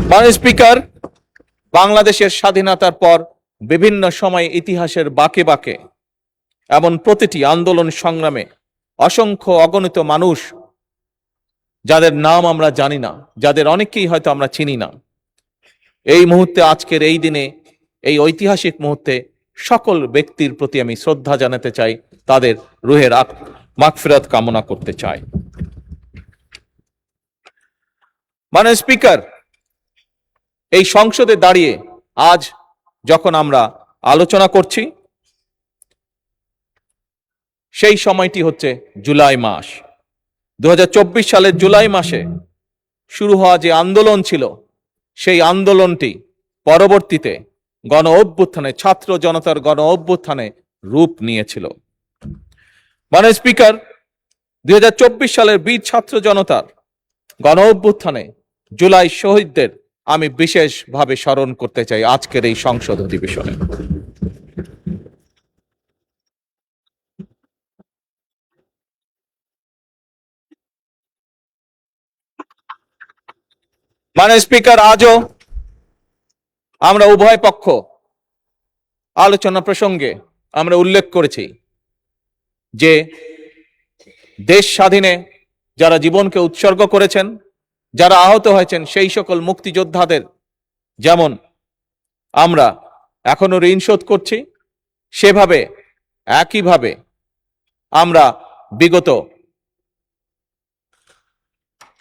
মাননীয় স্পিকার, বাংলাদেশের স্বাধীনতার পর বিভিন্ন সময় ইতিহাসের বাঁকে বাঁকে এমন প্রতিটি আন্দোলন সংগ্রামে অসংখ্য অগণিত মানুষ, যাদের নাম আমরা জানি না, যাদের অনেককেই হয়তো আমরা চিনি না, এই মুহূর্তে, আজকের এই দিনে, এই ঐতিহাসিক মুহূর্তে সকল ব্যক্তির প্রতি আমি শ্রদ্ধা জানাতে চাই, তাদের রুহের মাগফিরাত কামনা করতে চাই। মাননীয় স্পিকার, এই সংসদে দাঁড়িয়ে আজ যখন আমরা আলোচনা করছি, সেই সময়টি হচ্ছে জুলাই মাস। 2024 সালের জুলাই মাসে শুরু হওয়া যে আন্দোলন ছিল, সেই আন্দোলনটি পরবর্তীতে গণ অভ্যুত্থানে, ছাত্র জনতার গণ অভ্যুত্থানে রূপ নিয়েছিল। মাননীয় স্পিকার, 2024 সালের বীর ছাত্র জনতার গণ অভ্যুত্থানে জুলাই শহীদদের আমি বিশেষভাবে স্মরণ করতে চাই আজকের এই সংসদ অধিবেশনে। মাননীয় স্পিকার, আজও আমরা উভয় পক্ষ আলোচনা প্রসঙ্গে আমরা উল্লেখ করেছি যে দেশ স্বাধীনে যারা জীবনকে উৎসর্গ করেছেন, যারা আহত হয়েছেন, সেই সকল মুক্তিযোদ্ধাদের যেমন আমরা এখনো ঋণ শোধ করছি, সেভাবে একইভাবে আমরা বিগত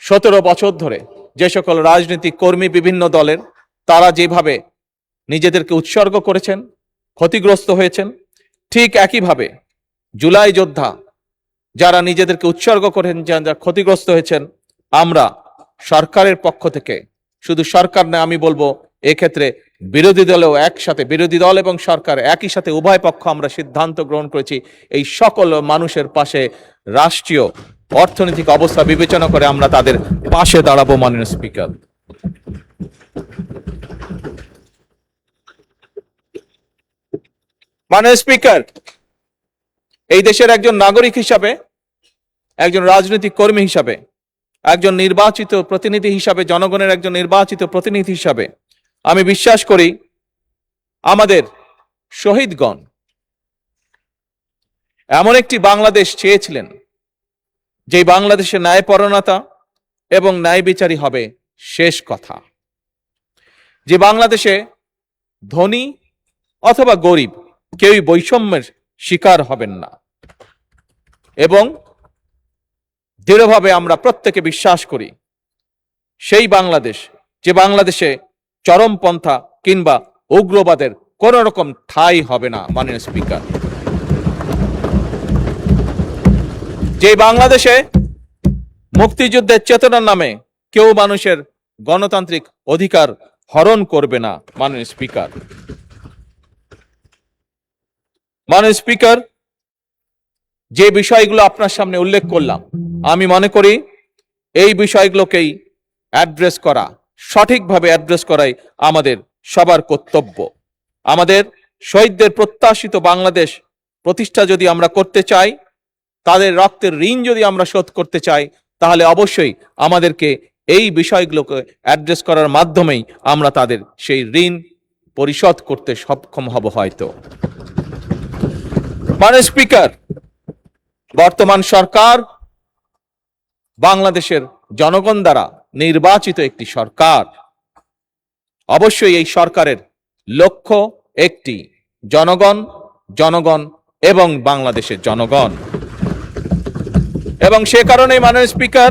17 বছর ধরে যে সকল রাজনৈতিক কর্মী বিভিন্ন দলের তারা যেভাবে নিজেদেরকে উৎসর্গ করেছেন, ক্ষতিগ্রস্ত হয়েছেন, ঠিক একইভাবে জুলাই যোদ্ধা যারা নিজেদেরকে উৎসর্গ করেন, যারা ক্ষতিগ্রস্ত হয়েছেন, আমরা সরকারের পক্ষ থেকে, শুধু সরকার না, আমি বলবো এক্ষেত্রে বিরোধী দলেও একসাথে, বিরোধী দল এবং সরকার একই সাথে উভয় পক্ষ আমরা সিদ্ধান্ত গ্রহণ করেছি এই সকল মানুষের পাশে রাষ্ট্রীয় অর্থনৈতিক অবস্থা বিবেচনা করে আমরা তাদের পাশে দাঁড়াবো। মাননীয় স্পিকার, মাননীয় স্পিকার, এই দেশের একজন নাগরিক হিসাবে, একজন রাজনৈতিক কর্মী হিসাবে, একজন নির্বাচিত প্রতিনিধি হিসাবে, জনগণের একজন নির্বাচিত প্রতিনিধি হিসাবে আমি বিশ্বাস করি আমাদের শহীদগণ এমন একটি বাংলাদেশ চেয়েছিলেন যে বাংলাদেশে ন্যায়পরায়ণতা এবং ন্যায় বিচারই হবে শেষ কথা, যে বাংলাদেশে ধনী অথবা গরিব কেউই বৈষম্যের শিকার হবেন না, এবং দৃঢ়ভাবে আমরা প্রত্যেকে বিশ্বাস করি সেই বাংলাদেশ, যে বাংলাদেশে চরমপন্থা কিংবা উগ্রবাদের কোন রকম ঠাঁই হবে না। মাননীয় স্পিকার, যে বাংলাদেশে মুক্তিযুদ্ধের চেতনার নামে কেউ মানুষের গণতান্ত্রিক অধিকার হরণ করবে না। মাননীয় স্পিকার, মাননীয় স্পিকার, যে বিষয়গুলো আপনার সামনে উল্লেখ করলাম, আমি মনে করি এই বিষয়গুলোকেই অ্যাড্রেস করা, সঠিকভাবে অ্যাড্রেস করাই আমাদের সবার কর্তব্য। আমাদের শহীদদের প্রত্যাশিত বাংলাদেশ প্রতিষ্ঠা যদি আমরা করতে চাই, তাদের রক্তের ঋণ যদি আমরা শোধ করতে চাই, তাহলে অবশ্যই আমাদেরকে এই বিষয়গুলোকে অ্যাড্রেস করার মাধ্যমেই আমরা তাদের সেই ঋণ পরিশোধ করতে সক্ষম হব হয়তো। মাননীয় স্পিকার, বর্তমান সরকার বাংলাদেশের জনগণ দ্বারা নির্বাচিত একটি সরকার। অবশ্যই এই সরকারের লক্ষ্য একটি, জনগণ, জনগণ এবং বাংলাদেশের জনগণ। এবং সে কারণেই মাননীয় স্পিকার,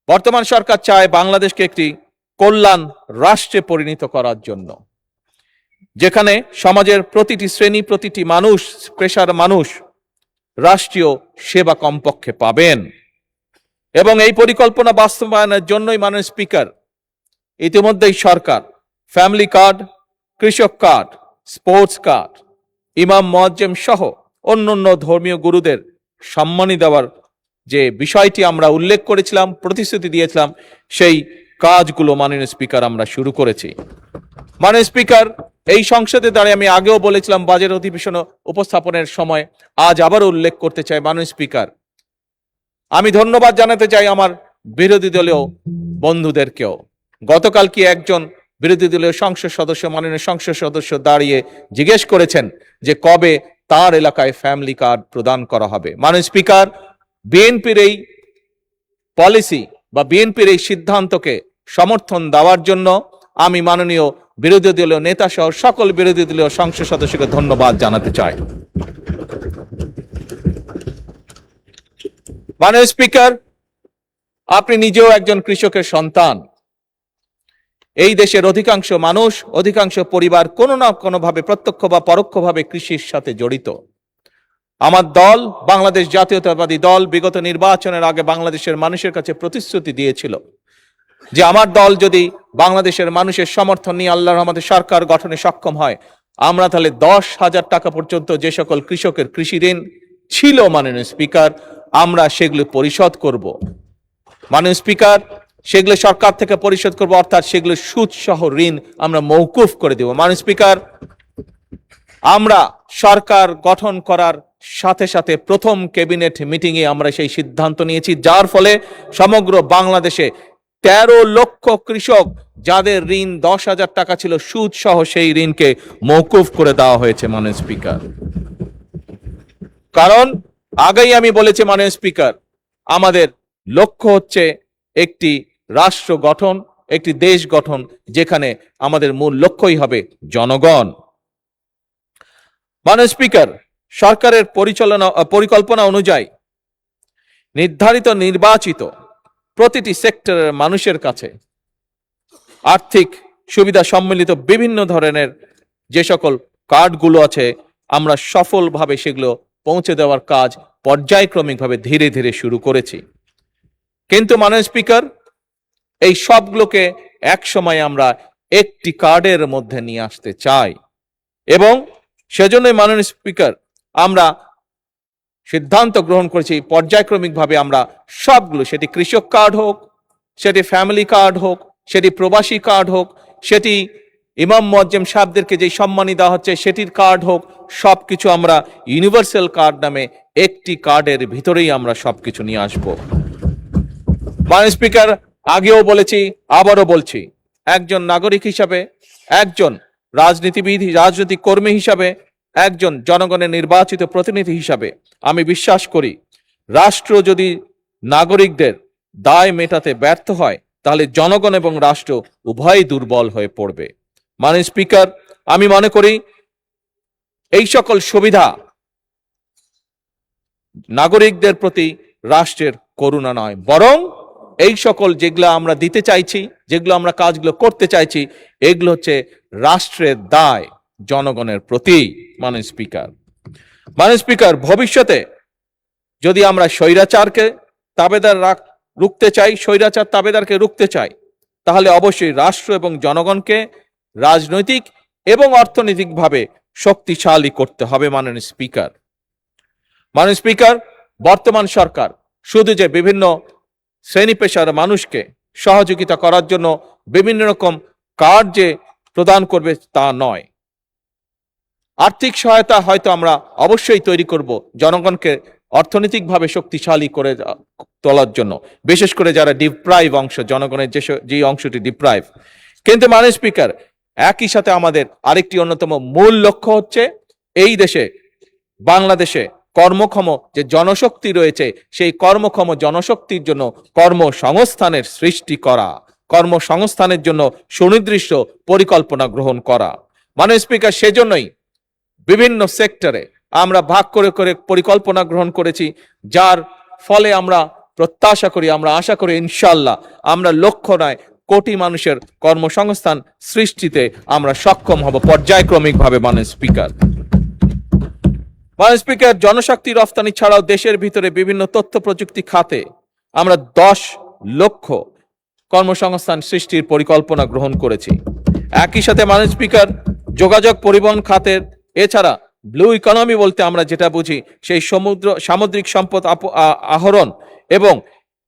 বর্তমান সরকার চায় বাংলাদেশকে একটি কল্যাণ রাষ্ট্রে পরিণত করার জন্য, যেখানে সমাজের প্রতিটি শ্রেণী, প্রতিটি মানুষ, পেশার মানুষ রাষ্ট্রীয় সেবা কমপক্ষে পাবেন। এবং এই পরিকল্পনা বাস্তবায়নের জন্যই মাননীয় স্পিকার, ইতিমধ্যেই সরকার ফ্যামিলি কার্ড, কৃষক কার্ড, স্পোর্টস কার্ড, ইমাম মুয়াজ্জেম সহ অন্যান্য ধর্মীয় গুরুদের সম্মানী দেওয়ার যে বিষয়টি আমরা উল্লেখ করেছিলাম, প্রতিশ্রুতি দিয়েছিলাম, সেই কাজগুলো মাননীয় স্পিকার আমরা শুরু করেছি। মাননীয় স্পিকার, এই সংসদে দাঁড়িয়ে আমি আগেও বলেছিলাম বাজেট অধিবেশন উপস্থাপনের সময়, আজ আবার উল্লেখ করতে চাই মাননীয় স্পিকার, আমি ধন্যবাদ জানাতে চাই আমার বিরোধী দলীয় বন্ধুদেরকেও। গতকাল কি একজন বিরোধী দলীয় সংসদ সদস্য, মাননীয় সংসদ সদস্য দাঁড়িয়ে জিজ্ঞেস করেছেন যে কবে তার এলাকায় ফ্যামিলি কার্ড প্রদান করা হবে। মাননীয় স্পিকার, বিএনপির এই পলিসি বা বিএনপির এই সিদ্ধান্তকে সমর্থন দেওয়ার জন্য আমি মাননীয় বিরোধী দলীয় নেতা সহ সকল বিরোধী দলীয় সংসদ সদস্যকে ধন্যবাদ জানাতে চাই। মাননীয় স্পিকার, আপনি নিজেও একজন কৃষকের সন্তান। এই দেশের অধিকাংশ মানুষ, অধিকাংশ পরিবার কোনো না কোনো ভাবে প্রত্যক্ষ বা পরোক্ষভাবে কৃষির সাথে জড়িত। আমার দল, বাংলাদেশ জাতীয়তাবাদী দল, বিগত নির্বাচনের আগে বাংলাদেশের মানুষের কাছে প্রতিশ্রুতি দিয়েছিল যে আমার দল যদি বাংলাদেশের মানুষের সমর্থন নিয়ে আল্লাহর রহমতে সরকার গঠনে সক্ষম হয়, আমরা তাহলে 10,000 টাকা পর্যন্ত যে সকল কৃষকের কৃষি ঋণ ছিল মাননীয় স্পিকার, আমরা সেগুলো পরিশোধ করব। মাননীয় স্পিকার, সেগুলো সরকার থেকে পরিশোধ করব, অর্থাৎ সেগুলো সুদ সহ ঋণ আমরা মওকুফ করে দেব। মাননীয় স্পিকার, আমরা সরকার গঠন করার সাথে সাথে প্রথম ক্যাবিনেট মিটিং এ আমরা সেই সিদ্ধান্ত নিয়েছি, যার ফলে সমগ্র বাংলাদেশে 13 লক্ষ কৃষক যাদের ঋণ 10,000 টাকা ছিল সুদ সহ সেই ঋণকে মওকুফ করে দেওয়া হয়েছে মাননীয় স্পিকার। কারণ আগেই আমি বলেছি মাননীয় স্পিকার, আমাদের লক্ষ্য হচ্ছে একটি রাষ্ট্র গঠন, একটি দেশ গঠন, যেখানে আমাদের মূল লক্ষ্যই হবে জনগণ। মাননীয় স্পিকার, সরকারের পরিকল্পনা অনুযায়ী নির্ধারিত নির্বাচিত প্রতিটি সেক্টরের মানুষের কাছে আর্থিক সুবিধা সম্মিলিত বিভিন্ন ধরনের যে সকল কার্ডগুলো আছে, আমরা সফলভাবে সেগুলো পৌঁছে দেওয়ার কাজ পর্যায়ক্রমিকভাবে ধীরে ধীরে শুরু করেছি। কিন্তু মাননীয় স্পিকার, এই সবগুলোকে এক সময় আমরা একটি কার্ডের মধ্যে নিয়ে আসতে চাই এবং সেজন্যই মাননীয় স্পিকার আমরা সিদ্ধান্ত গ্রহণ করেছি পর্যায়ক্রমিকভাবে আমরা সবগুলো, সেটি কৃষক কার্ড হোক, সেটি ফ্যামিলি কার্ড হোক, সেটি প্রবাসী কার্ড হোক, সেটি ইমাম মুয়াজ্জিম সাহেবদেরকে যে সম্মানী দেওয়া হচ্ছে সেটির কার্ড হোক, সবকিছু আমরা ইউনিভার্সাল কার্ড নামে একটি কার্ডের ভিতরেই আমরা সবকিছু নিয়ে আসব। মাননীয় স্পিকার, আগেও বলেছি, আবারও বলছি, একজন নাগরিক হিসাবে, একজন রাজনীতিবিদ, রাজনৈতিক কর্মী হিসাবে, একজন জনগণের নির্বাচিত প্রতিনিধি হিসাবে আমি বিশ্বাস করি, রাষ্ট্র যদি নাগরিকদের দায় মেটাতে ব্যর্থ হয় তাহলে জনগণ এবং রাষ্ট্র উভয়ই দুর্বল হয়ে পড়বে। মাননীয় স্পিকার, আমি মনে করি এই সকল সুবিধা নাগরিকদের প্রতি রাষ্ট্রের করুণা নয়, বরং এই সকল যেগুলো আমরা দিতে চাইছি, যেগুলো আমরা কাজগুলো করতে চাইছি, এগুলো হচ্ছে রাষ্ট্রের দায় জনগণের প্রতি। মাননীয় স্পিকার, ভবিষ্যতে যদি আমরা স্বৈরাচারকে রুখতে চাই, স্বৈরাচার তাবেদারকে রুখতে চাই, তাহলে অবশ্যই রাষ্ট্র এবং জনগণকে রাজনৈতিক এবং অর্থনৈতিকভাবে শক্তিশালী করতে হবে। মাননীয় স্পিকার, বর্তমান সরকার শুধু যে বিভিন্ন শ্রেণী পেশার মানুষকে সহযোগিতা করার জন্য বিভিন্ন রকম কার্ড যে প্রদান করবে তা নয়, আর্থিক সহায়তা হয়তো আমরা অবশ্যই তৈরি করব জনগণকে অর্থনৈতিকভাবে শক্তিশালী করে তোলার জন্য, বিশেষ করে যারা ডিপ্রাইভ অংশ, জনগণের যে অংশটি ডিপ্রাইভ। কিন্তু মাননীয় স্পিকার, একই সাথে আমাদের আরেকটি অন্যতম মূল লক্ষ্য হচ্ছে এই দেশে, বাংলাদেশে কর্মক্ষম যে জনশক্তি রয়েছে, সেই কর্মক্ষম জনশক্তির জন্য কর্মসংস্থানের সৃষ্টি করা, কর্মসংস্থানের জন্য সুনির্দিষ্ট পরিকল্পনা গ্রহণ করা। মাননীয় স্পিকার, সেজন্যই বিভিন্ন সেক্টরে আমরা ভাগ করে করে পরিকল্পনা গ্রহণ করেছি, যার ফলে আমরা প্রত্যাশা করি, আমরা আশা করি ইনশাআল্লাহ আমরা লক্ষ্য নয় কোটি মানুষের কর্মসংস্থান সৃষ্টিতে আমরা সক্ষম হব পর্যায়ক্রমিকভাবে। মাননীয় স্পিকার, জনশক্তি রফতানি ছাড়াও দেশের ভিতরে বিভিন্ন তথ্য প্রযুক্তি খাতে আমরা 10 লক্ষ কর্মসংস্থান সৃষ্টির পরিকল্পনা গ্রহণ করেছি। একই সাথে মাননীয় স্পিকার, যোগাযোগ পরিবহন খাতের এছাড়া ব্লু ইকোনমি বলতে আমরা যেটা বুঝি, সেই সামুদ্রিক সম্পদ আহরণ এবং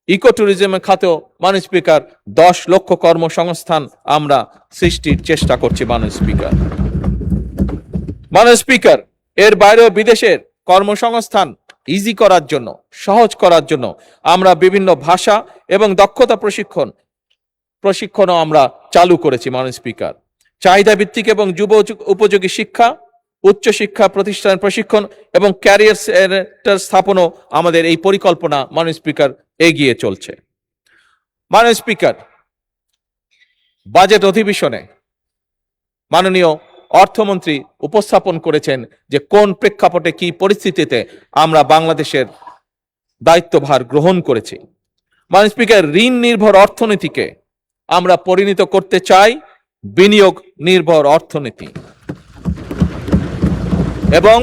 ইকো ট্যুরিজমের খাতেও মাননীয় স্পিকার 10 লক্ষ কর্মসংস্থান আমরা সৃষ্টির চেষ্টা করছি। মাননীয় স্পিকার, এর বাইরেও বিদেশের কর্মসংস্থান ইজি করার জন্য, সহজ করার জন্য আমরা বিভিন্ন ভাষা এবং দক্ষতা প্রশিক্ষণও আমরা চালু করেছি। মাননীয় স্পিকার, চাহিদা ভিত্তিক এবং যুব উপযোগী শিক্ষা, উচ্চশিক্ষা প্রতিষ্ঠানের প্রশিক্ষণ এবং ক্যারিয়ার সেন্টার স্থাপনও আমাদের এই পরিকল্পনা মাননীয় স্পিকার এগিয়ে চলছে। মাননীয় স্পিকার, বাজেট অধিবেশনে মাননীয় অর্থমন্ত্রী উপস্থাপন করেছেন যে কোন প্রেক্ষাপটে, কি পরিস্থিতিতে আমরা বাংলাদেশের দায়িত্বভার গ্রহণ করেছি। মাননীয় স্পিকার, ঋণ নির্ভর অর্থনীতিকে আমরা পরিণত করতে চাই বিনিয়োগ নির্ভর অর্থনীতি, এবং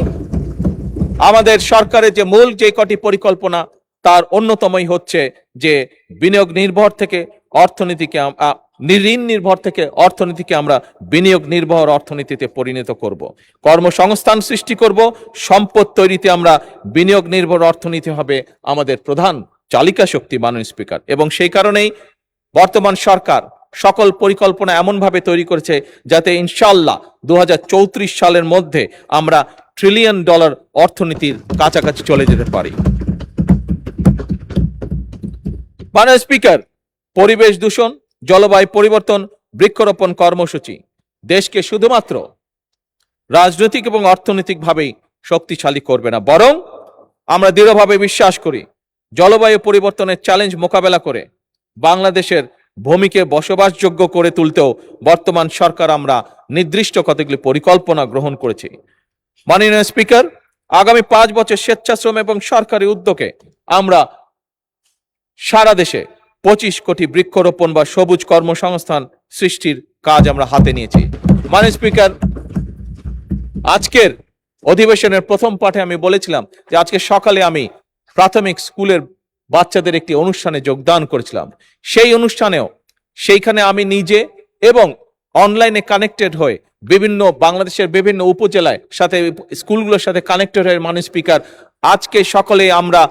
আমাদের সরকারের যে মূল যে কটি পরিকল্পনা তার অন্যতমই হচ্ছে যে বিনিয়োগ নির্ভর থেকে অর্থনীতিকে ঋণ নির্ভর থেকে অর্থনীতিকে আমরা বিনিয়োগ নির্ভর অর্থনীতিতে পরিণত করব। কর্মসংস্থান সৃষ্টি করব, সম্পদ তৈরিতে আমরা বিনিয়োগ নির্ভর অর্থনীতি হবে আমাদের প্রধান চালিকা শক্তি, মাননীয় স্পিকার। এবং সেই কারণেই বর্তমান সরকার সকল পরিকল্পনা এমনভাবে তৈরি করেছে যাতে ইনশাআল্লাহ 2034 সালের মধ্যে আমরা $1 ট্রিলিয়ন অর্থনীতির কাছাকাছি চলে যেতে পারি। মাননীয় স্পিকার, পরিবেশ দূষণ, জলবায়ু পরিবর্তন, বৃক্ষরোপণ কর্মসূচি দেশকে শুধুমাত্র রাজনৈতিক এবং অর্থনৈতিকভাবেই শক্তিশালী করবে না, বরং আমরা দৃঢ়ভাবে বিশ্বাস করি জলবায়ু পরিবর্তনের চ্যালেঞ্জ মোকাবেলা করে বাংলাদেশের ভূমিকে বসবাসযোগ্য করে তুলতেও বর্তমান সরকার আমরা নির্দিষ্ট কতগুলি পরিকল্পনা গ্রহণ করেছি। মাননীয় স্পিকার, আগামী 5 বছর স্বেচ্ছাশ্রম এবং সরকারি উদ্যোগে আমরা সারা দেশে 25 কোটি বৃক্ষরোপণ বা সবুজ কর্মসংস্থান সৃষ্টির কাজ আমরা হাতে নিয়েছি। মাননীয় স্পিকার, আজকের অধিবেশনের প্রথম পাঠে আমি বলেছিলাম যে আজকে সকালে আমি প্রাথমিক স্কুলের বাচ্চাদের একটি অনুষ্ঠানে যোগদান করেছিলাম। সেই অনুষ্ঠানেও সেইখানে আমি নিজে এবং অনলাইনে কানেক্টেড হয়ে বাংলাদেশের বিভিন্ন উপজেলায় সাথে স্কুলগুলোর সাথে কানেক্টেড হয়ে মাননীয় স্পিকার আজকে সকলে আমরা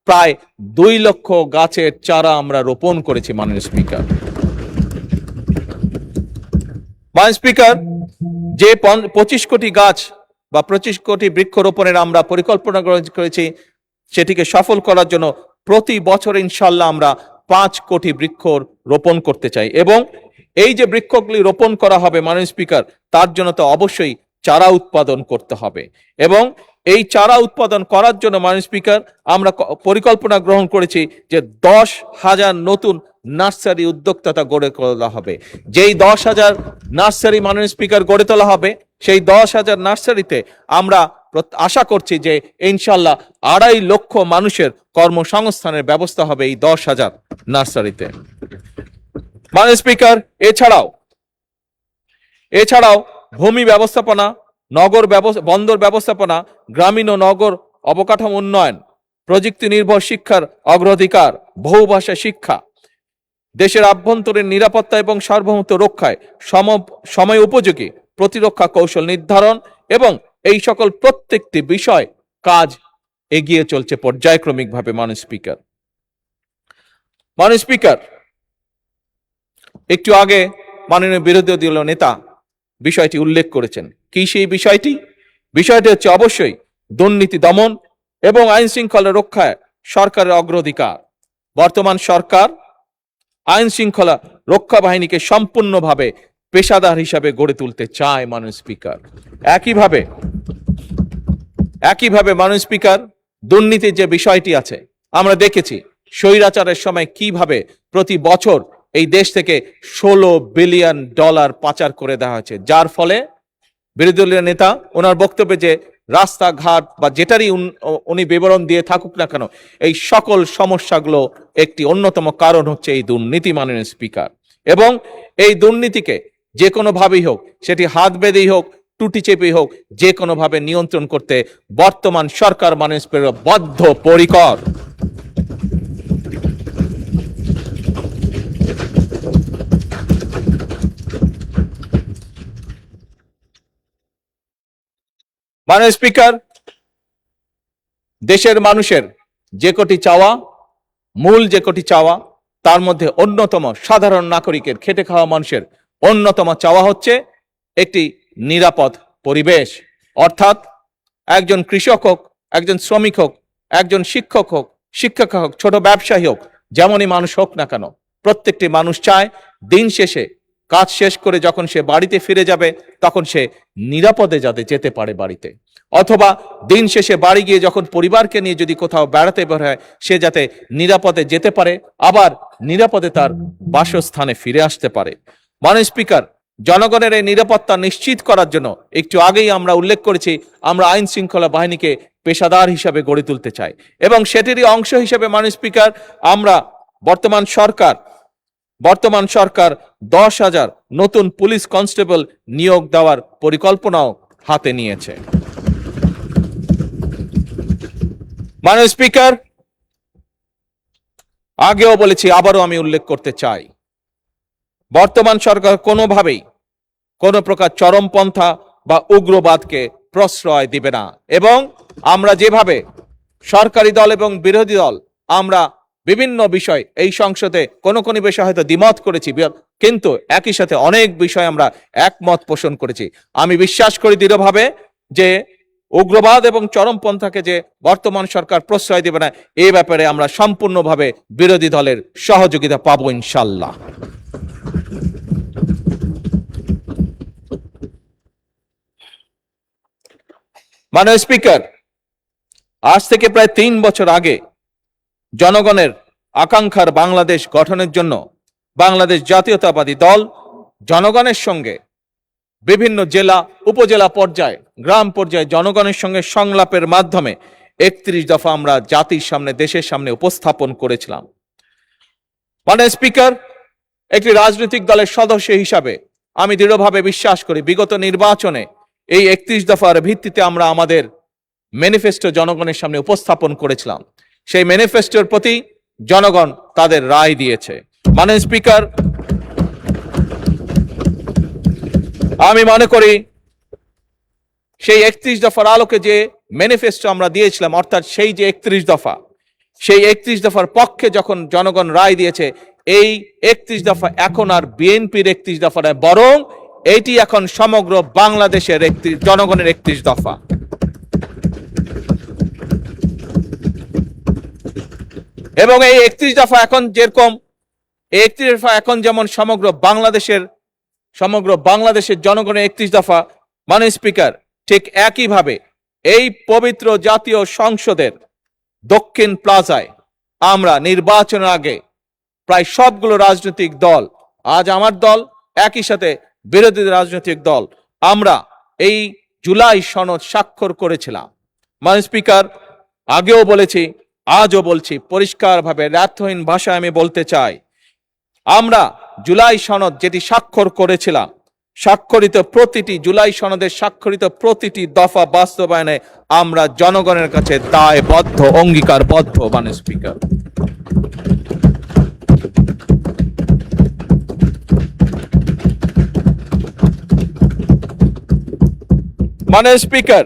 প্রায় 2 লক্ষ গাছের চারা আমরা রোপণ করেছি। মাননীয় স্পিকার, মাননীয় স্পিকার, যে 25 কোটি গাছ বা 25 কোটি বৃক্ষরোপণের আমরা পরিকল্পনা গ্রহণ করেছি, সেটিকে সফল করার জন্য প্রতি বছর ইনশাআল্লাহ আমরা 5 কোটি বৃক্ষ রোপণ করতে চাই। এবং এই যে বৃক্ষগুলি রোপণ করা হবে মাননীয় স্পিকার, তার জন্য তো অবশ্যই চারা উৎপাদন করতে হবে। এবং এই চারা উৎপাদন করার জন্য মাননীয় স্পিকার আমরা পরিকল্পনা গ্রহণ করেছি যে 10,000 নতুন নার্সারি উদ্যোক্তা গড়ে তোলা হবে। যেই 10,000 নার্সারি মাননীয় স্পিকার গড়ে তোলা হবে, সেই 10,000 নার্সারিতে আমরা আশা করছি যে ইনশাল্লাহ 2.5 লক্ষ মানুষের কর্মসংস্থানের ব্যবস্থা হবে এই 10,000 নার্সারিতে। মাননীয় স্পিকার, এছাড়াও ভূমি ব্যবস্থাপনা, বন্দর ব্যবস্থাপনা, গ্রামীণ ও নগর অবকাঠামো উন্নয়ন, প্রযুক্তি নির্ভর শিক্ষার অগ্রাধিকার, বহুভাষা শিক্ষা, দেশের আভ্যন্তরীণ নিরাপত্তা এবং সার্বভৌমত্ব রক্ষায় সময় উপযোগী প্রতিরক্ষা কৌশল নির্ধারণ এবং এই সকল প্রত্যেকটি বিষয় কাজ এগিয়ে চলছে পর্যায়ক্রমিকভাবে। মাননীয় স্পিকার, একটু আগে মাননীয় বিরোধী দলীয় নেতা বিষয়টি উল্লেখ করেছেন। কি সেই বিষয়টি হচ্ছে অবশ্যই দুর্নীতি দমন এবং আইন শৃঙ্খলা রক্ষায় সরকারের অগ্রাধিকার। বর্তমান সরকার আইন শৃঙ্খলা রক্ষা বাহিনীকে সম্পূর্ণভাবে পেশাদার হিসাবে গড়ে তুলতে চায়। মাননীয় স্পিকার, একইভাবে মাননীয় স্পিকার, দুর্নীতির যে বিষয়টি আছে, আমরা দেখেছি স্বৈরাচারের সময় কিভাবে প্রতি বছর এই দেশ থেকে $16 বিলিয়ন পাচার করে দেওয়া হয়েছে, যার ফলে বিরোধী দলীয় নেতা ওনার বক্তব্যে যে রাস্তাঘাট বা যেটারই উনি বিবরণ দিয়ে থাকুক না কেন, এই সকল সমস্যাগুলো একটি অন্যতম কারণ হচ্ছে এই দুর্নীতি। মাননীয় স্পিকার, এবং এই দুর্নীতিকে যে কোনোভাবেই হোক, সেটি হাত বেঁধেই হোক, টুটি চেপেই হোক, যে কোনোভাবে নিয়ন্ত্রণ করতে বর্তমান সরকার মাননীয় স্পিকার বদ্ধপরিকর। মাননীয় স্পিকার, দেশের মানুষের যে কটি চাওয়া, তার মধ্যে অন্যতম সাধারণ নাগরিকের, খেটে খাওয়া মানুষের অন্যতম চাওয়া হচ্ছে একটি নিরাপদ পরিবেশ। অর্থাৎ একজন কৃষক হোক, একজন শ্রমিক হোক, একজন শিক্ষক হোক, শিক্ষিকা হোক, ছোট ব্যবসায়ী হোক, যেমনই মানুষ হোক না কেন, প্রত্যেকটি মানুষ চায় দিন শেষে কাজ শেষ করে যখন সে বাড়িতে ফিরে যাবে তখন সে নিরাপদে যাতে যেতে পারে বাড়িতে, অথবা দিন শেষে বাড়ি গিয়ে যখন পরিবারকে নিয়ে যদি কোথাও বেড়াতে বের হয় সে যাতে নিরাপদে যেতে পারে, আবার নিরাপদে তার বাসস্থানে ফিরে আসতে পারে। মাননীয় স্পিকার, জনগণের এই নিরাপত্তা নিশ্চিত করার জন্য একটু আগেই আমরা উল্লেখ করেছি আমরা আইন শৃঙ্খলা বাহিনীকে পেশাদার হিসাবে গড়ে তুলতে চাই, এবং সেটিরই অংশ হিসেবে মাননীয় স্পিকার আমরা বর্তমান সরকার 10,000 নতুন পুলিশ কনস্টেবল নিয়োগ দেওয়ার পরিকল্পনাও হাতে নিয়েছে। মাননীয় স্পিকার, আগেও বলেছি, আবারও আমি উল্লেখ করতে চাই, বর্তমান সরকার কোনোভাবেই কোনো প্রকার চরমপন্থা বা উগ্রবাদকে প্রশ্রয় দিবে না। এবং আমরা যেভাবে সরকারি দল এবং বিরোধী দল আমরা বিভিন্ন বিষয় এই সংসদে কোনো কোনো বিষয় হয়তো দ্বিমত করেছি, কিন্তু একই সাথে অনেক বিষয় আমরা একমত পোষণ করেছি। আমি বিশ্বাস করি দৃঢ়ভাবে যে উগ্রবাদ এবং চরমপন্থাকে যে বর্তমান সরকার প্রশ্রয় দেবে না, এই ব্যাপারে আমরা সম্পূর্ণভাবে বিরোধী দলের সহযোগিতা পাবো ইনশাল্লাহ। মাননীয় স্পিকার, আজ থেকে প্রায় 3 বছর আগে জনগণের আকাঙ্ক্ষার বাংলাদেশ গঠনের জন্য বাংলাদেশ জাতীয়তাবাদী দল জনগণের সঙ্গে বিভিন্ন জেলা উপজেলা পর্যায়ে গ্রাম পর্যায়ে জনগণের সঙ্গে সংলাপের মাধ্যমে 31 দফা আমরা জাতির সামনে দেশের সামনে উপস্থাপন করেছিলাম। মাননীয় স্পিকার, একটি রাজনৈতিক দলের সদস্য হিসাবে আমি দৃঢ়ভাবে বিশ্বাস করি বিগত নির্বাচনে এই 31 দফার ভিত্তিতে আমরা আমাদের ম্যানিফেস্টো জনগণের সামনে উপস্থাপন করেছিলাম। সেই ম্যানিফেস্টোর প্রতি জনগণ তাদের রায় দিয়েছে। মাননীয় স্পিকার, আমি মনে করি সেই 31 দফার আলোকে যে ম্যানিফেস্টো আমরা দিয়েছিলাম, অর্থাৎ সেই যে 31 দফা, সেই 31 দফার পক্ষে যখন জনগণ রায় দিয়েছে, এই 31 দফা এখন আর বিএনপির 31 দফা নয়, বরং এটি এখন সমগ্র বাংলাদেশের জনগণের 31 দফা। এবং এই 31 দফা এখন যেরকম 31 দফা এখন যেমন সমগ্র বাংলাদেশের জনগণের 31 দফা, মাননীয় স্পিকার, ঠিক একইভাবে এই পবিত্র জাতীয় সংসদের দক্ষিণ প্লাজায় আমরা নির্বাচনের আগে প্রায় সবগুলো রাজনৈতিক দল, আজ আমার দল একই সাথে বিরোধী রাজনৈতিক দল, আমরা এই জুলাই সনদ স্বাক্ষর করেছিলাম। মাননীয় স্পিকার, আগেও বলেছি, আজও বলছি, পরিষ্কারভাবে ব্যর্থহীন ভাষায় আমি বলতে চাই, আমরা জুলাই সনদ যেটি স্বাক্ষর করেছিলাম, জুলাই সনদের স্বাক্ষরিত প্রতিটি দফা বাস্তবায়নে আমরা জনগণের কাছে দায়বদ্ধ, অঙ্গীকারবদ্ধ। মাননীয় স্পিকার, মাননীয় স্পিকার,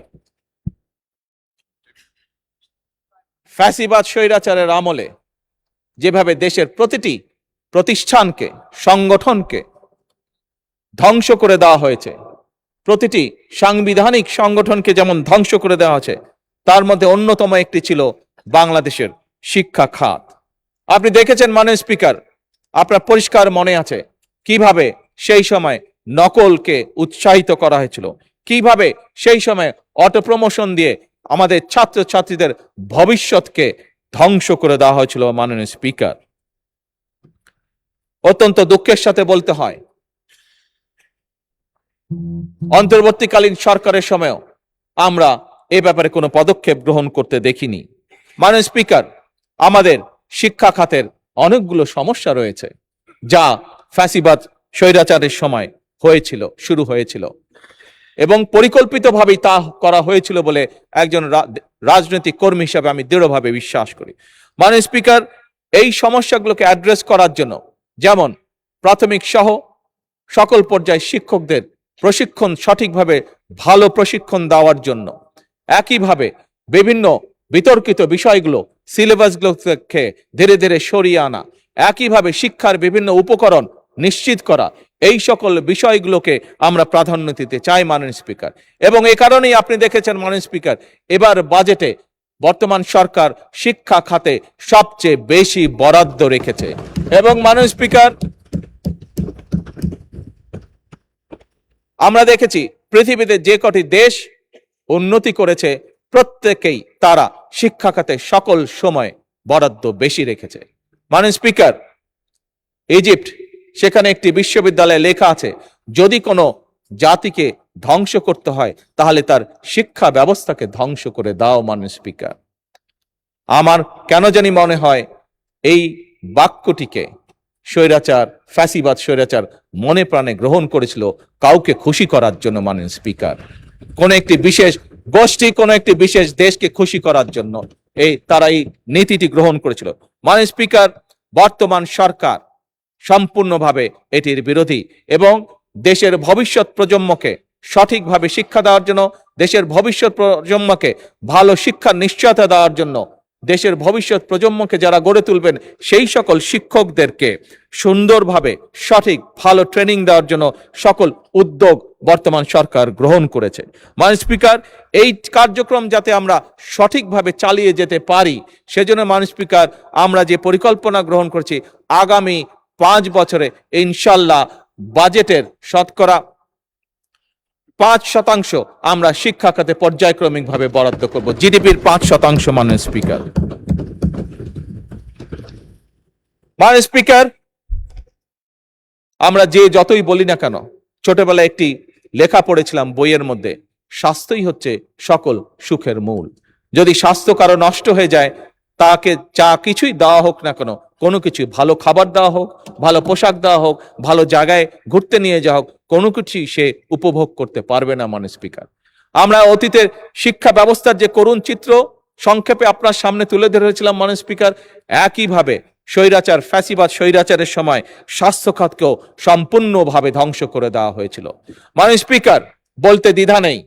ফ্যাসিবাদ স্বৈরাচারের আমলে যেভাবে দেশের প্রতিটি প্রতিষ্ঠানকে, সংগঠনকে ধ্বংস করে দেওয়া হয়েছে, প্রতিটি সাংবিধানিক সংগঠনকে যেমন ধ্বংস করে দেওয়া হয়েছে, তার মধ্যে অন্যতম একটি ছিল বাংলাদেশের শিক্ষা খাত। আপনি দেখেছেন মাননীয় স্পিকার, আপনার পরিষ্কার মনে আছে কিভাবে সেই সময় নকলকে উৎসাহিত করা হয়েছিল, কিভাবে সেই সময় অটো প্রমোশন দিয়ে আমাদের ছাত্রছাত্রীদের ভবিষ্যৎকে ধ্বংস করে দেওয়া হয়েছিল। মাননীয় স্পিকার, অত্যন্ত দুঃখের সাথে বলতে হয়, অন্তর্বর্তীকালীন সরকারের সময়ও আমরা এ ব্যাপারে কোনো পদক্ষেপ গ্রহণ করতে দেখিনি। মাননীয় স্পিকার, আমাদের শিক্ষা খাতের অনেকগুলো সমস্যা রয়েছে যা ফ্যাসিবাদ স্বৈরাচারের সময় শুরু হয়েছিল এবং পরিকল্পিতভাবেই তা করা হয়েছিল বলে একজন রাজনৈতিক কর্মী হিসাবে আমি দৃঢ়ভাবে বিশ্বাস করি। মাননীয় স্পিকার, এই সমস্যাগুলোকে অ্যাড্রেস করার জন্য যেমন প্রাথমিক সহ সকল পর্যায়ে শিক্ষকদের প্রশিক্ষণ, সঠিকভাবে ভালো প্রশিক্ষণ দেওয়ার জন্য, একইভাবে বিভিন্ন বিতর্কিত বিষয়গুলো সিলেবাসগুলো থেকে ধীরে ধীরে সরিয়ে আনা, একইভাবে শিক্ষার বিভিন্ন উপকরণ নিশ্চিত করা, এই সকল বিষয়গুলোকে আমরা প্রাধান্য দিতে চাই মাননীয় স্পিকার। এবং এই কারণেই আপনি দেখেছেন মাননীয় স্পিকার, এবার বাজেটে বর্তমান সরকার শিক্ষা খাতে সবচেয়ে বেশি বরাদ্দ রেখেছে। এবং মাননীয় স্পিকার, আমরা দেখেছি পৃথিবীতে যে কটি দেশ উন্নতি করেছে প্রত্যেকেই তারা শিক্ষা খাতে সকল সময় বরাদ্দ বেশি রেখেছে। মাননীয় স্পিকার, ইজিপ্ট, সেখানে একটি বিশ্ববিদ্যালয়ে লেখা আছে, যদি কোনো জাতিকে ধ্বংস করতে হয় তাহলে তার শিক্ষা ব্যবস্থাকে ধ্বংস করে দাও। মাননীয় স্পিকার, আমার কেন জানি মনে হয় এই বাক্যটিকে ফ্যাসিবাদ স্বৈরাচার মনে প্রাণে গ্রহণ করেছিল কাউকে খুশি করার জন্য। মাননীয় স্পিকার, কোন একটি বিশেষ গোষ্ঠী, কোন একটি বিশেষ দেশকে খুশি করার জন্য তারা এই নীতিটি গ্রহণ করেছিল। মাননীয় স্পিকার, বর্তমান সরকার সম্পূর্ণভাবে এটির বিরোধী এবং দেশের ভবিষ্যৎ প্রজন্মকে সঠিকভাবে শিক্ষা দেওয়ার জন্য, দেশের ভবিষ্যৎ প্রজন্মকে ভালো শিক্ষার নিশ্চয়তা দেওয়ার জন্য, দেশের ভবিষ্যৎ প্রজন্মকে যারা গড়ে তুলবেন সেই সকল শিক্ষকদেরকে সুন্দরভাবে সঠিক ভালো ট্রেনিং দেওয়ার জন্য সকল উদ্যোগ বর্তমান সরকার গ্রহণ করেছে। মাননীয় স্পিকার, এই কার্যক্রম যাতে আমরা সঠিকভাবে চালিয়ে যেতে পারি সেজন্য মাননীয় স্পিকার আমরা যে পরিকল্পনা গ্রহণ করছি, আগামী 5 বছরে ইনশাল্লাহ বাজেটের শতকরা 5% আমরা শিক্ষা খাতে পর্যায়ক্রমিকভাবে বরাদ্দ করব, জিডিপির 5%। মাননীয় স্পিকার, মাননীয় স্পিকার, আমরা যে যতই বলি না কেন, ছোটবেলায় একটি লেখা পড়েছিলাম বইয়ের মধ্যে, স্বাস্থ্যই হচ্ছে সকল সুখের মূল। যদি স্বাস্থ্য কারো নষ্ট হয়ে যায়, তাকে যা কিছুই দেওয়া হোক না কেন, কোনো কিছু ভালো খাবার দেওয়া হোক, ভালো পোশাক দেওয়া হোক, ভালো জায়গায় ঘুরতে নিয়ে যাওয়া হোক, কোনো কিছুই সে উপভোগ করতে পারবে না। মাননীয় স্পিকার, আমরা অতীতের শিক্ষা ব্যবস্থার যে করুণ চিত্র সংক্ষেপে আপনার সামনে তুলে ধরেছিলাম। মাননীয় স্পিকার, একইভাবে স্বৈরাচার ফ্যাসিবাদ স্বৈরাচারের সময় স্বাস্থ্য খাতকেও সম্পূর্ণভাবে ধ্বংস করে দেওয়া হয়েছিল। মাননীয় স্পিকার, বলতে দ্বিধা নেই,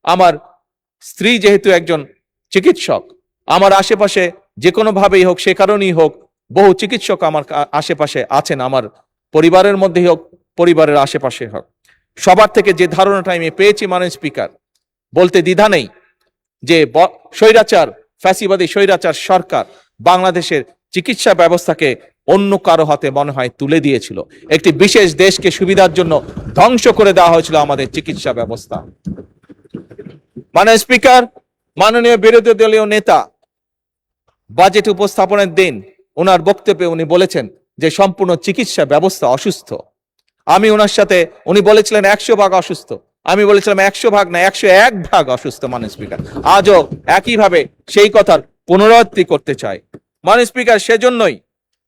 আমার স্ত্রী যেহেতু একজন চিকিৎসক, আমার আশেপাশে যে কোনো ভাবেই হোক, সে কারণেই হোক, বহু চিকিৎসক আমার আশেপাশে আছেন, আমার পরিবারের মধ্যেই হোক, পরিবারের আশেপাশে হোক। সবার থেকে যে ধারণাটা আমি পেয়েছি মাননীয় স্পিকার, বলতে দ্বিধা নেই যে স্বৈরাচার ফ্যাসিবাদী স্বৈরাচার সরকার বাংলাদেশের চিকিৎসা ব্যবস্থাকে অন্য কারো হাতে মনে হয় তুলে দিয়েছিল। একটি বিশেষ দেশকে সুবিধার জন্য ধ্বংস করে দেওয়া হয়েছিল আমাদের চিকিৎসা ব্যবস্থা। মাননীয় স্পিকার, মাননীয় বিরোধী দলীয় নেতা বাজেট উপস্থাপনের দিন ওনার বক্তব্যে উনি বলেছেন যে সম্পূর্ণ চিকিৎসা ব্যবস্থা অসুস্থ। আমি ওনার সাথে, উনি বলেছিলেন 100% অসুস্থ, আমি বলেছিলাম 100% না, 101% অসুস্থ। মাননীয় স্পিকার, আজও একইভাবে সেই কথার পুনরাবৃত্তি করতে চাই। মাননীয় স্পিকার,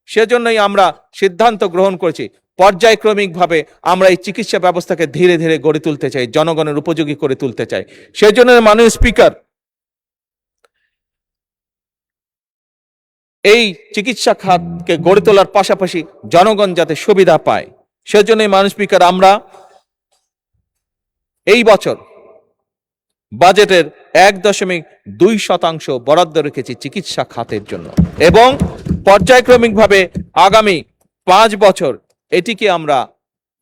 সেজন্যই আমরা সিদ্ধান্ত গ্রহণ করেছি পর্যায়ক্রমিকভাবে আমরা এই চিকিৎসা ব্যবস্থাকে ধীরে ধীরে গড়ে তুলতে চাই, জনগণের উপযোগী করে তুলতে চাই। সেজন্য মাননীয় স্পিকার, এই চিকিৎসা খাতকে গড়ে তোলার পাশাপাশি জনগণ যাতে সুবিধা পায়, সেজন্যই মাননীয় স্পিকার আমরা এই বছর বাজেটের 1.2% বরাদ্দ রেখেছি চিকিৎসা খাতের জন্য এবং পর্যায়ক্রমিকভাবে আগামী 5 বছর এটিকে আমরা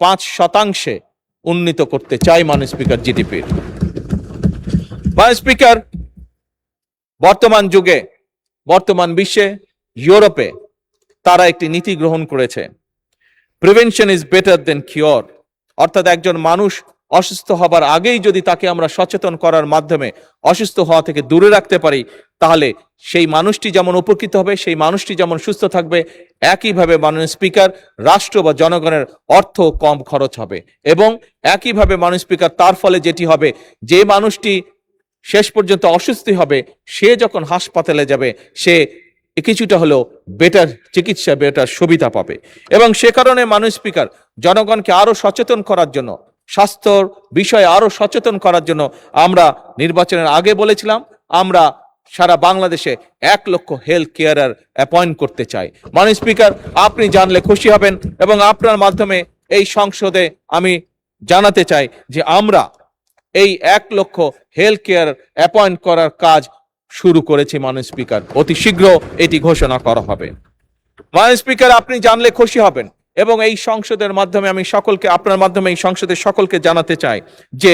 5% উন্নীত করতে চাই। মাননীয় স্পিকার, জিডিপির। মাননীয় স্পিকার, বর্তমান যুগে, বর্তমান বিশ্বে, ইউরোপে তারা একটি নীতি গ্রহণ করেছে, prevention is better then cure. অর্থাৎ একজন মানুষ অসুস্থ হবার আগেই যদি তাকে আমরা সচেতন করার মাধ্যমে অসুস্থ হওয়া থেকে দূরে রাখতে পারি, তাহলে সেই মানুষটি যেমন উপকৃত হবে, সেই মানুষটি যেমন সুস্থ থাকবে, একইভাবে মাননীয় স্পিকার রাষ্ট্র বা জনগণের অর্থ কম খরচ হবে এবং একইভাবে মাননীয় স্পিকার তার ফলে যেটি হবে, যে মানুষটি শেষ পর্যন্ত অসুস্থ হবে, সে যখন হাসপাতালে যাবে সে কিছুটা হলেও বেটার চিকিৎসা, বেটার সুবিধা পাবে। এবং সে কারণে মাননীয় স্পিকার জনগণকে আরো সচেতন করার জন্য, স্বাস্থ্যর বিষয়ে আরো সচেতন করার জন্য আমরা নির্বাচনের আগে বলেছিলাম আমরা সারা বাংলাদেশে 1 লক্ষ হেলথ কেয়ারার অ্যাপয়েন্ট করতে চাই। মাননীয় স্পিকার, আপনি জানলে খুশি হবেন এবং আপনার মাধ্যমে এই সংসদে আমি জানাতে চাই যে আমরা এই 1 লক্ষ হেলথ কেয়ার অ্যাপয়েন্ট করার কাজ শুরু করেছি। মাননীয় স্পিকার, অতি শীঘ্র এটি ঘোষণা করা হবে। মাননীয় স্পিকার, আপনি জানলে খুশি হবেন এবং এই সংসদের মাধ্যমে আমি সকলকে, আপনার মাধ্যমে এই সংসদের সকলকে জানাতে চাই যে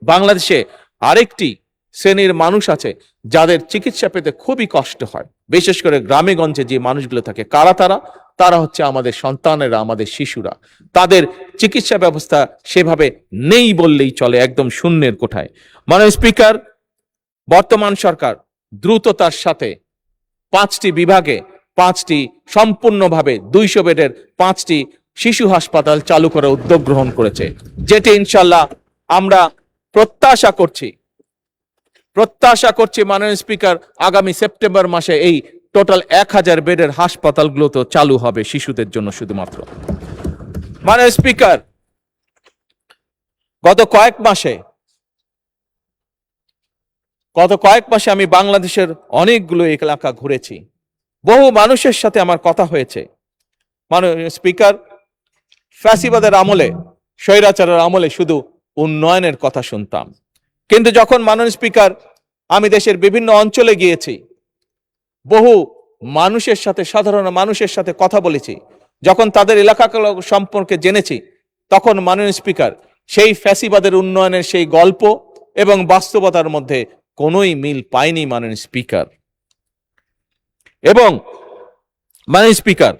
বাংলাদেশে আরেকটি শ্রেণীর মানুষ আছে যাদের চিকিৎসা পেতে খুবই কষ্ট হয়, বিশেষ করে গ্রামে গঞ্জে যে মানুষগুলো থাকে। কারা তারা? তারা হচ্ছে আমাদের সন্তানেরা, আমাদের শিশুরা। তাদের চিকিৎসা ব্যবস্থা সেভাবে নেই বললেই চলে, একদম শূন্যের কোঠায়। মাননীয় স্পিকার, বর্তমান সরকার দ্রুততার সাথে 5টি বিভাগে 5টি সম্পূর্ণভাবে 200 বেডের 5টি শিশু হাসপাতাল চালু করার উদ্যোগ গ্রহণ করেছে, যেটি ইনশাল্লাহ আমরা প্রত্যাশা করছি মাননীয় স্পিকার আগামী সেপ্টেম্বর মাসে এই টোটাল 1000 বেডের হাসপাতালগুলো তো চালু হবে শিশুদের জন্য শুধুমাত্র। মাননীয় স্পিকার, গত কয়েক মাসে আমি বাংলাদেশের অনেকগুলো এলাকা ঘুরেছি, বহু মানুষের সাথে আমার কথা হয়েছে। মাননীয় স্পিকার, ফ্যাসিবাদের আমলে, স্বৈরাচারের আমলে শুধু উন্নয়নের কথা শুনতাম, কিন্তু যখন মাননীয় স্পিকার আমি দেশের বিভিন্ন অঞ্চলে গিয়েছি, বহু মানুষের সাথে, সাধারণ মানুষের সাথে কথা বলেছি, যখন তাদের এলাকা সম্পর্কে জেনেছি, তখন মাননীয় স্পিকার সেই ফ্যাসিবাদের উন্নয়নের সেই গল্প এবং বাস্তবতার মধ্যে কোনোই মিল পাইনি মাননীয় স্পিকার। এবং মাননীয় স্পিকার,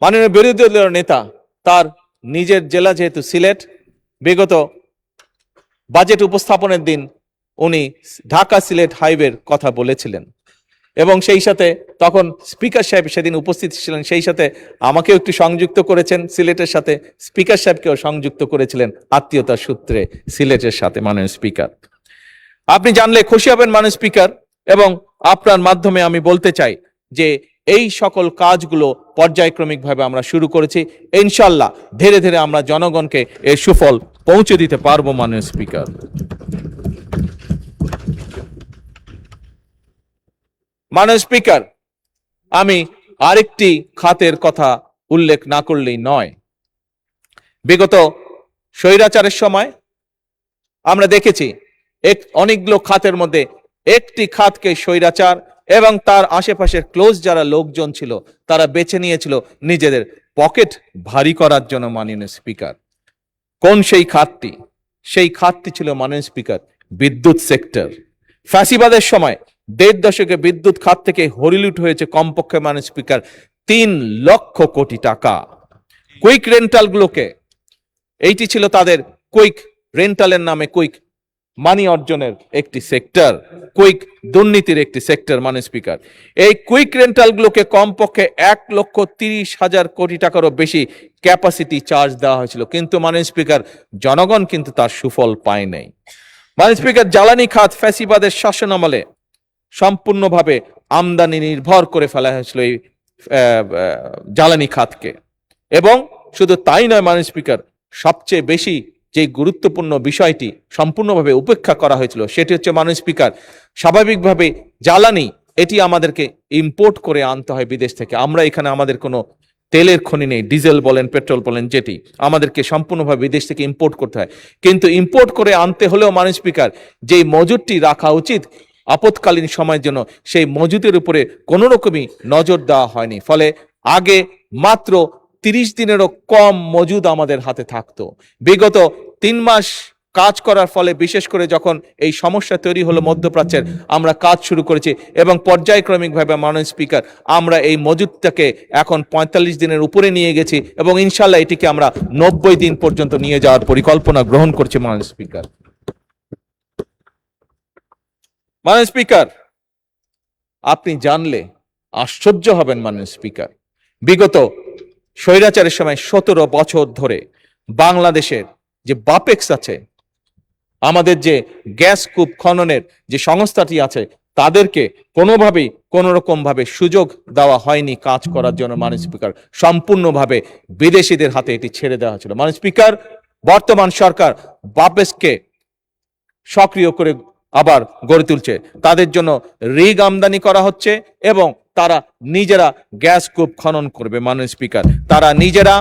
মাননীয় বিরোধী দলের নেতা তার নিজের জেলা যেহেতু সিলেট, বিগত বাজেট উপস্থাপনের দিন উনি ঢাকা সিলেট হাইওয়ের কথা বলেছিলেন, এবং সেই সাথে তখন স্পিকার সাহেব সেদিন উপস্থিত ছিলেন, সেই সাথে আমাকেও একটু সংযুক্ত করেছেন সিলেটের সাথে, স্পিকার সাহেবকেও সংযুক্ত করেছিলেন আত্মীয়তার সূত্রে সিলেটের সাথে। মাননীয় স্পিকার, আপনি জানলে খুশি হবেন মাননীয় স্পিকার, এবং আপনার মাধ্যমে আমি বলতে চাই যে এই সকল কাজগুলো পর্যায়ক্রমিকভাবে আমরা শুরু করেছি, ইনশাল্লাহ ধীরে ধীরে আমরা জনগণকে এর সুফল পৌঁছে দিতে পারবো। মাননীয় স্পিকার, মাননীয় স্পিকার, আমি আরেকটি খাতের কথা উল্লেখ না করলেই নয়। বিগত স্বৈরাচারের সময় আমরা দেখেছি অনেকগুলো খাতের মধ্যে একটি খাতকে স্বৈরাচার এবং তার আশেপাশের ক্লোজ যারা লোকজন ছিল তারা বেছে নিয়েছিল নিজেদের পকেট ভারী করার জন্য। মাননীয় স্পিকার, কোন সেই খাতটি? সেই খাতটি ছিল মাননীয় স্পিকার বিদ্যুৎ সেক্টর। ফ্যাসিবাদের সময় 1.5 দশকে বিদ্যুৎ খাত থেকে হরিলুট হয়েছে কমপক্ষে মাননীয় স্পিকার 3 লক্ষ কোটি টাকা। কুইক রেন্টাল গুলোকে, এইটি ছিল তাদের কুইক রেন্টালের নামে কুইক মানি অর্জনের একটি সেক্টর, কুইক দুর্নীতির একটি সেক্টর। মাননীয় স্পিকার, এই কুইক রেন্টাল গুলোকে কমপক্ষে 1,30,000 কোটি টাকারও বেশি ক্যাপাসিটি চার্জ দেওয়া হয়েছিল, কিন্তু মাননীয় স্পিকার জনগণ কিন্তু তার সুফল পায় নাই। মাননীয় স্পিকার, জ্বালানি খাত ফ্যাসিবাদের শাসন আমলে সম্পূর্ণভাবে আমদানি নির্ভর করে ফেলা হয়েছিল এই জ্বালানি খাতকে, এবং শুধু তাই নয় মাননীয় স্পিকার, সবচেয়ে বেশি যে গুরুত্বপূর্ণ বিষয়টি সম্পূর্ণভাবে উপেক্ষা করা হয়েছিল সেটি হচ্ছে মাননীয় স্পিকার, স্বাভাবিকভাবে জ্বালানি এটি আমাদেরকে ইম্পোর্ট করে আনতে হয় বিদেশ থেকে। আমরা এখানে আমাদের কোনো তেলের খনি নেই, ডিজেল বলেন, পেট্রোল বলেন, যেটি আমাদেরকে সম্পূর্ণভাবে বিদেশ থেকে ইম্পোর্ট করতে হয়। কিন্তু ইম্পোর্ট করে আনতে হলেও মাননীয় স্পিকার যেই মজুদটি রাখা উচিত আপৎকালীন সময়ের জন্য, সেই মজুদের উপরে কোনো রকমই নজর দেওয়া হয়নি, ফলে আগে মাত্র 30 দিনেরও কম মজুদ আমাদের হাতে থাকতো। বিগত 3 মাস কাজ করার ফলে, বিশেষ করে যখন এই সমস্যা তৈরি হলো মধ্যপ্রাচ্যের, আমরা কাজ শুরু করেছি এবং পর্যায়ক্রমিকভাবে মাননীয় স্পিকার আমরা এই মজুদটাকে এখন 45 দিনের উপরে নিয়ে গেছি, এবং ইনশাল্লাহ এটিকে আমরা 90 দিন পর্যন্ত নিয়ে যাওয়ার পরিকল্পনা গ্রহণ করছি। মাননীয় স্পিকার, মাননীয় স্পিকার, আপনি জানলে আশ্চর্য হবেন মাননীয় স্পিকার, বিগত স্বৈরাচারের সময় 17 বছর ধরে বাংলাদেশের যে বাপেক্স আছে, আমাদের যে গ্যাস কূপ খননের যে সংস্থাটি আছে, তাদেরকে কোনোভাবেই কোনো রকম ভাবে সুযোগ দেওয়া হয়নি কাজ করার জন্য। মাননীয় স্পিকার, সম্পূর্ণভাবে বিদেশিদের হাতে এটি ছেড়ে দেওয়া হয়েছিল। মাননীয় স্পিকার, বর্তমান সরকার বাপেক্সকে সক্রিয় করে আবার গড়ে তুলছে, তাদের জন্য রিগ আমদানি করা হচ্ছে এবং তারা নিজেরা গ্যাস কূপ খনন করবে। মাননীয় স্পিকার, তারা নিজেরা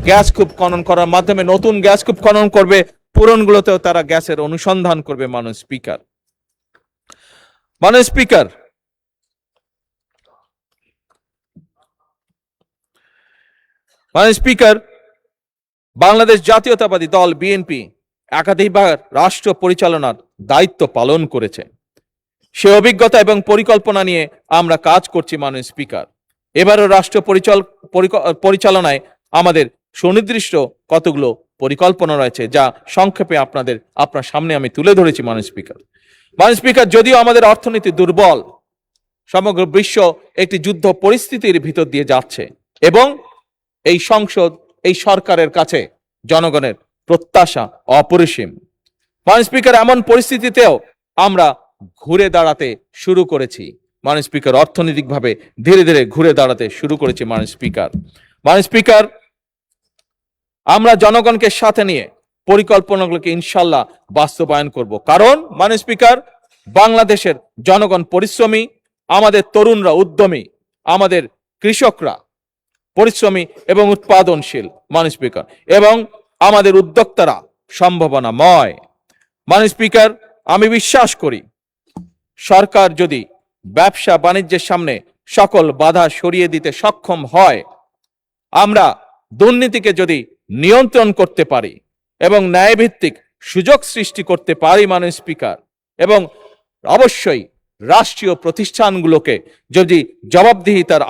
গ্যাস কূপ খনন করার মাধ্যমে নতুন গ্যাস কূপ খনন করবে, পুরনগুলোতেও তারা গ্যাসের অনুসন্ধান করবে। মাননীয় স্পিকার, মাননীয় স্পিকার, মাননীয় স্পিকার, বাংলাদেশ জাতীয়তাবাদী দল বিএনপি একাধিকবার রাষ্ট্র পরিচালনার দায়িত্ব পালন করেছে, সে অভিজ্ঞতা এবং পরিকল্পনা নিয়ে আমরা কাজ করছি। মাননীয় স্পিকার, এবারও রাষ্ট্র পরিচালনায় আমাদের সুনির্দিষ্ট কতগুলো পরিকল্পনা রয়েছে, যা সংক্ষেপে আপনার সামনে আমি তুলে ধরেছি। মাননীয় স্পিকার, মাননীয় স্পিকার, যদিও আমাদের অর্থনীতি দুর্বল, সমগ্র বিশ্ব একটি যুদ্ধ পরিস্থিতির ভিতর দিয়ে যাচ্ছে এবং এই সংসদ, এই সরকারের কাছে জনগণের প্রত্যাশা অপরিসীম। মাননীয় স্পিকার, এমন পরিস্থিতিতেও আমরা ঘুরে দাঁড়াতে শুরু করেছি। মাননীয় স্পিকার, অর্থনৈতিকভাবে ধীরে ধীরে ঘুরে দাঁড়াতে শুরু করেছি। মাননীয় স্পিকার, মাননীয় স্পিকার, আমরা জনগণকে সাথে নিয়ে পরিকল্পনাগুলোকে ইনশাল্লাহ বাস্তবায়ন করব, কারণ মাননীয় স্পিকার, বাংলাদেশের জনগণ পরিশ্রমী, আমাদের তরুণরা উদ্যমী, আমাদের কৃষকরা পরিশ্রমী এবং উৎপাদনশীল মাননীয় স্পিকার, এবং আমাদের উদ্যোক্তারা সম্ভাবনাময়। মাননীয় স্পিকার, আমি বিশ্বাস করি সরকার যদি ব্যবসা বাণিজ্যের সামনে সকল বাধা সরিয়ে দিতে সক্ষম হয়, আমরা দুর্নীতিকে যদি নিয়ন্ত্রণ করতে পারি এবং ন্যায়ভিত্তিক সুযোগ সৃষ্টি করতে পারি মাননীয় স্পিকার, এবং অবশ্যই রাষ্ট্রীয় প্রতিষ্ঠানগুলোকে যদি জবাবদিহিতার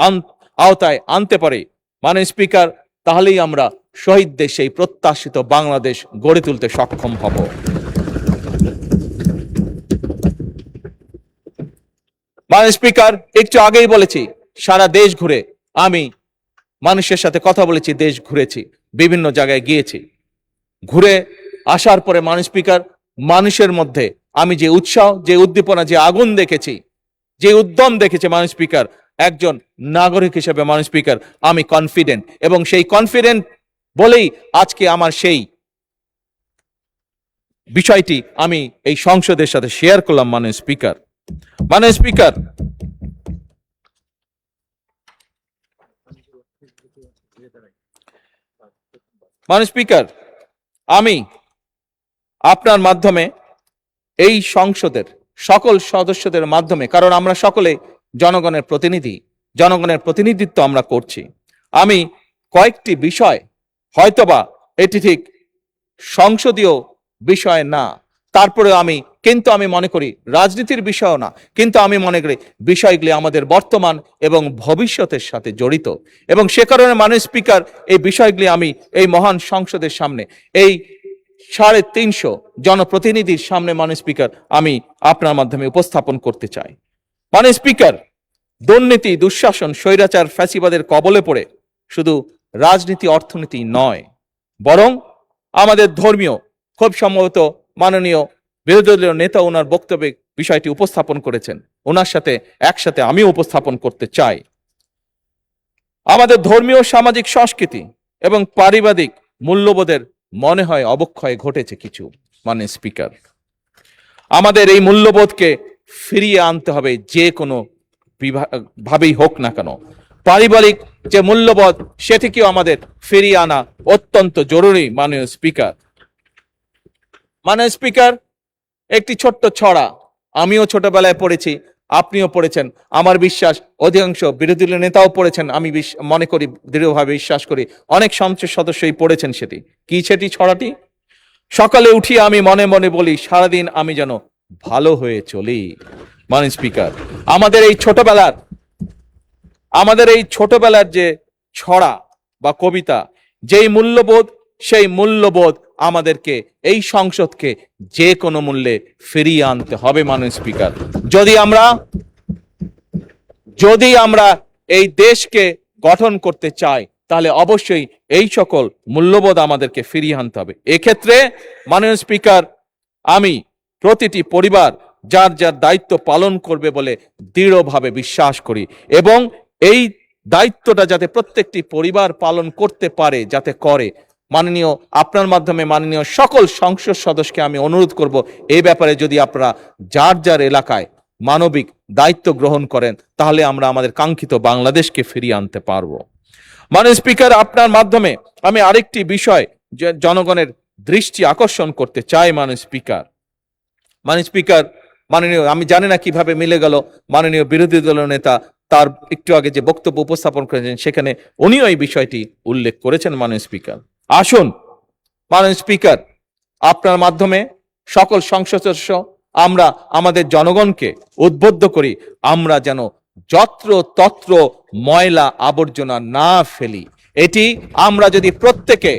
আওতায় আনতে পারি মাননীয় স্পিকার, তাহলেই আমরা শহীদদের সেই প্রত্যাশিত বাংলাদেশ গড়ে তুলতে সক্ষম হব। মাননীয় স্পিকার, একটু আগেই বলেছি সারা দেশ ঘুরে আমি মানুষের সাথে কথা বলেছি, দেশ ঘুরেছি, বিভিন্ন জায়গায় গিয়েছি। ঘুরে আসার পরে মাননীয় স্পিকার, মানুষের মধ্যে আমি যে উৎসাহ, যে উদ্দীপনা, যে আগুন দেখেছি, যে উদ্যম দেখেছি মাননীয় স্পিকার, একজন নাগরিক হিসেবে মাননীয় স্পিকার আমি কনফিডেন্ট, এবং সেই কনফিডেন্ট বলেই আজকে আমার সেই বিষয়টি আমি এই সংসদের সাথে শেয়ার করলাম মাননীয় স্পিকার। মাননীয় স্পিকার, মাননীয় স্পিকার, আমি আপনার মাধ্যমে এই সংসদের সকল সদস্যদের মাধ্যমে, কারণ আমরা সকলে জনগণের প্রতিনিধি, জনগণের প্রতিনিধিত্ব আমরা করছি, আমি কয়েকটি বিষয়, হয়তোবা এটি ঠিক সংসদীয় বিষয় না, তারপরে আমি মনে করি রাজনীতির বিষয়ও না, কিন্তু আমি মনে করি বিষয়গুলি আমাদের বর্তমান এবং ভবিষ্যতের সাথে জড়িত, এবং সে কারণে মাননীয় স্পিকার এই বিষয়গুলি আমি এই মহান সংসদের সামনে, এই 350 জনপ্রতিনিধির সামনে মাননীয় স্পিকার আমি আপনার মাধ্যমে উপস্থাপন করতে চাই। মাননীয় স্পিকার, দুর্নীতি, দুঃশাসন, স্বৈরাচার, ফ্যাসিবাদের কবলে পড়ে শুধু রাজনীতি, অর্থনীতি নয়, বরং আমাদের ধর্মীয়, খুব সম্ভবত মাননীয় বিরোধী দলীয় নেতা ওনার বক্তব্যে বিষয়টি উপস্থাপন করেছেন, ওনার সাথে একসাথে আমিও উপস্থাপন করতে চাই। আমাদের ধর্মীয়, সামাজিক, সংস্কৃতি এবং পারিবারিক মূল্যবোধের মনে হয় অবক্ষয় ঘটেছে কিছু মাননীয় স্পিকার। আমাদের এই মূল্যবোধকে ফিরিয়ে আনতে হবে, যে কোনো ভাবেই হোক না কেন। পারিবারিক যে মূল্যবোধ, সেটিকেও আমাদের ফিরিয়ে আনা অত্যন্ত জরুরি মাননীয় স্পিকার। মাননীয় স্পিকার, একটি ছোট্ট ছড়া আমিও ছোটবেলায় পড়েছি, আপনিও পড়েছেন, আমার বিশ্বাস অধিকাংশ বিরোধী দলীয় নেতাও পড়েছেন, আমি মনে করি, দৃঢ়ভাবে বিশ্বাস করি অনেক সংসদ সদস্যই পড়েছেন। সেটি কি, সেটি ছড়াটি? সকালে উঠি আমি মনে মনে বলি, সারাদিন আমি যেন ভালো হয়ে চলি। মাননীয় স্পিকার, আমাদের এই ছোটবেলার যে ছড়া বা কবিতা, যেই মূল্যবোধ, সেই মূল্যবোধ আমাদেরকে, এই সংসদকে যে কোনো মূল্যে ফিরিয়ে আনতে হবে মাননীয় স্পিকার। যদি আমরা এই দেশকে গঠন করতে চাই, তাহলে অবশ্যই এই সকল মূল্যবোধ আমাদেরকে ফিরিয়ে আনতে হবে। এক্ষেত্রে মাননীয় স্পিকার, আমি প্রতিটি পরিবার যার যার দায়িত্ব পালন করবে বলে দৃঢ়ভাবে বিশ্বাস করি, এবং এই দায়িত্বটা যাতে প্রত্যেকটি পরিবার পালন করতে পারে, যাতে করে, মাননীয় আপনার মাধ্যমে মাননীয় সকল সংসদ সদস্যকে আমি অনুরোধ করব, এই ব্যাপারে যদি আপনারা যার যার এলাকায় মানবিক দায়িত্ব গ্রহণ করেন, তাহলে আমরা আমাদের কাঙ্ক্ষিত বাংলাদেশকে ফিরিয়ে আনতে পারবো। মাননীয় স্পিকার, আপনার মাধ্যমে আমি আরেকটি বিষয় জনগণের দৃষ্টি আকর্ষণ করতে চাই মাননীয় স্পিকার, আমি জানি না কিভাবে মিলে গেল, মাননীয় বিরোধী দলীয় নেতা তার একটু আগে যে বক্তব্য উপস্থাপন করেছেন, সেখানে উনিও এই বিষয়টি উল্লেখ করেছেন। মাননীয় স্পিকার, আসুন মাননীয় স্পিকার, আপনার মাধ্যমে সকল সংসদ সদস্য আমরা আমাদের জনগণকে উদ্বুদ্ধ করি, আমরা যেন যত্র তত্র ময়লা আবর্জনা না ফেলি। এটি আমরা যদি প্রত্যেকে,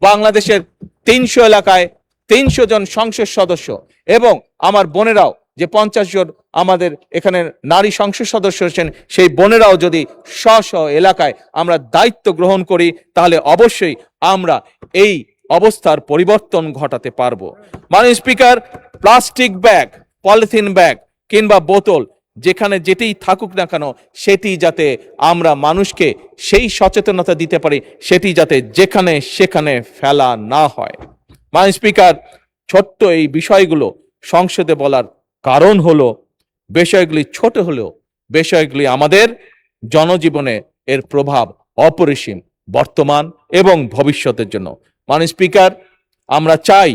বাংলাদেশের 300 এলাকায় 300 জন সংসদ সদস্য, এবং আমার বোনেরাও যে 50 জন আমাদের এখানে নারী সংসদ সদস্য আছেন, সেই বোনেরাও যদি স্ব এলাকায় আমরা দায়িত্ব গ্রহণ করি, তাহলে অবশ্যই আমরা এই অবস্থার পরিবর্তন ঘটাতে পারবো। মাননীয় speaker, plastic bag, polythene bag কিংবা বোতল, যেখানে যেটিই থাকুক না কেন, সেটি যাতে আমরা মানুষকে সেই সচেতনতা দিতে পারি, সেটি যাতে যেখানে সেখানে ফেলা না হয়। মাননীয় স্পিকার, ছোট্ট এই বিষয়গুলো সংসদে বলার কারণ হলো, বিষয়গুলি ছোট হলেও বিষয়গুলি আমাদের জনজীবনে এর প্রভাব অপরিসীম বর্তমান এবং ভবিষ্যতের জন্য। মাননীয় স্পিকার, আমরা চাই,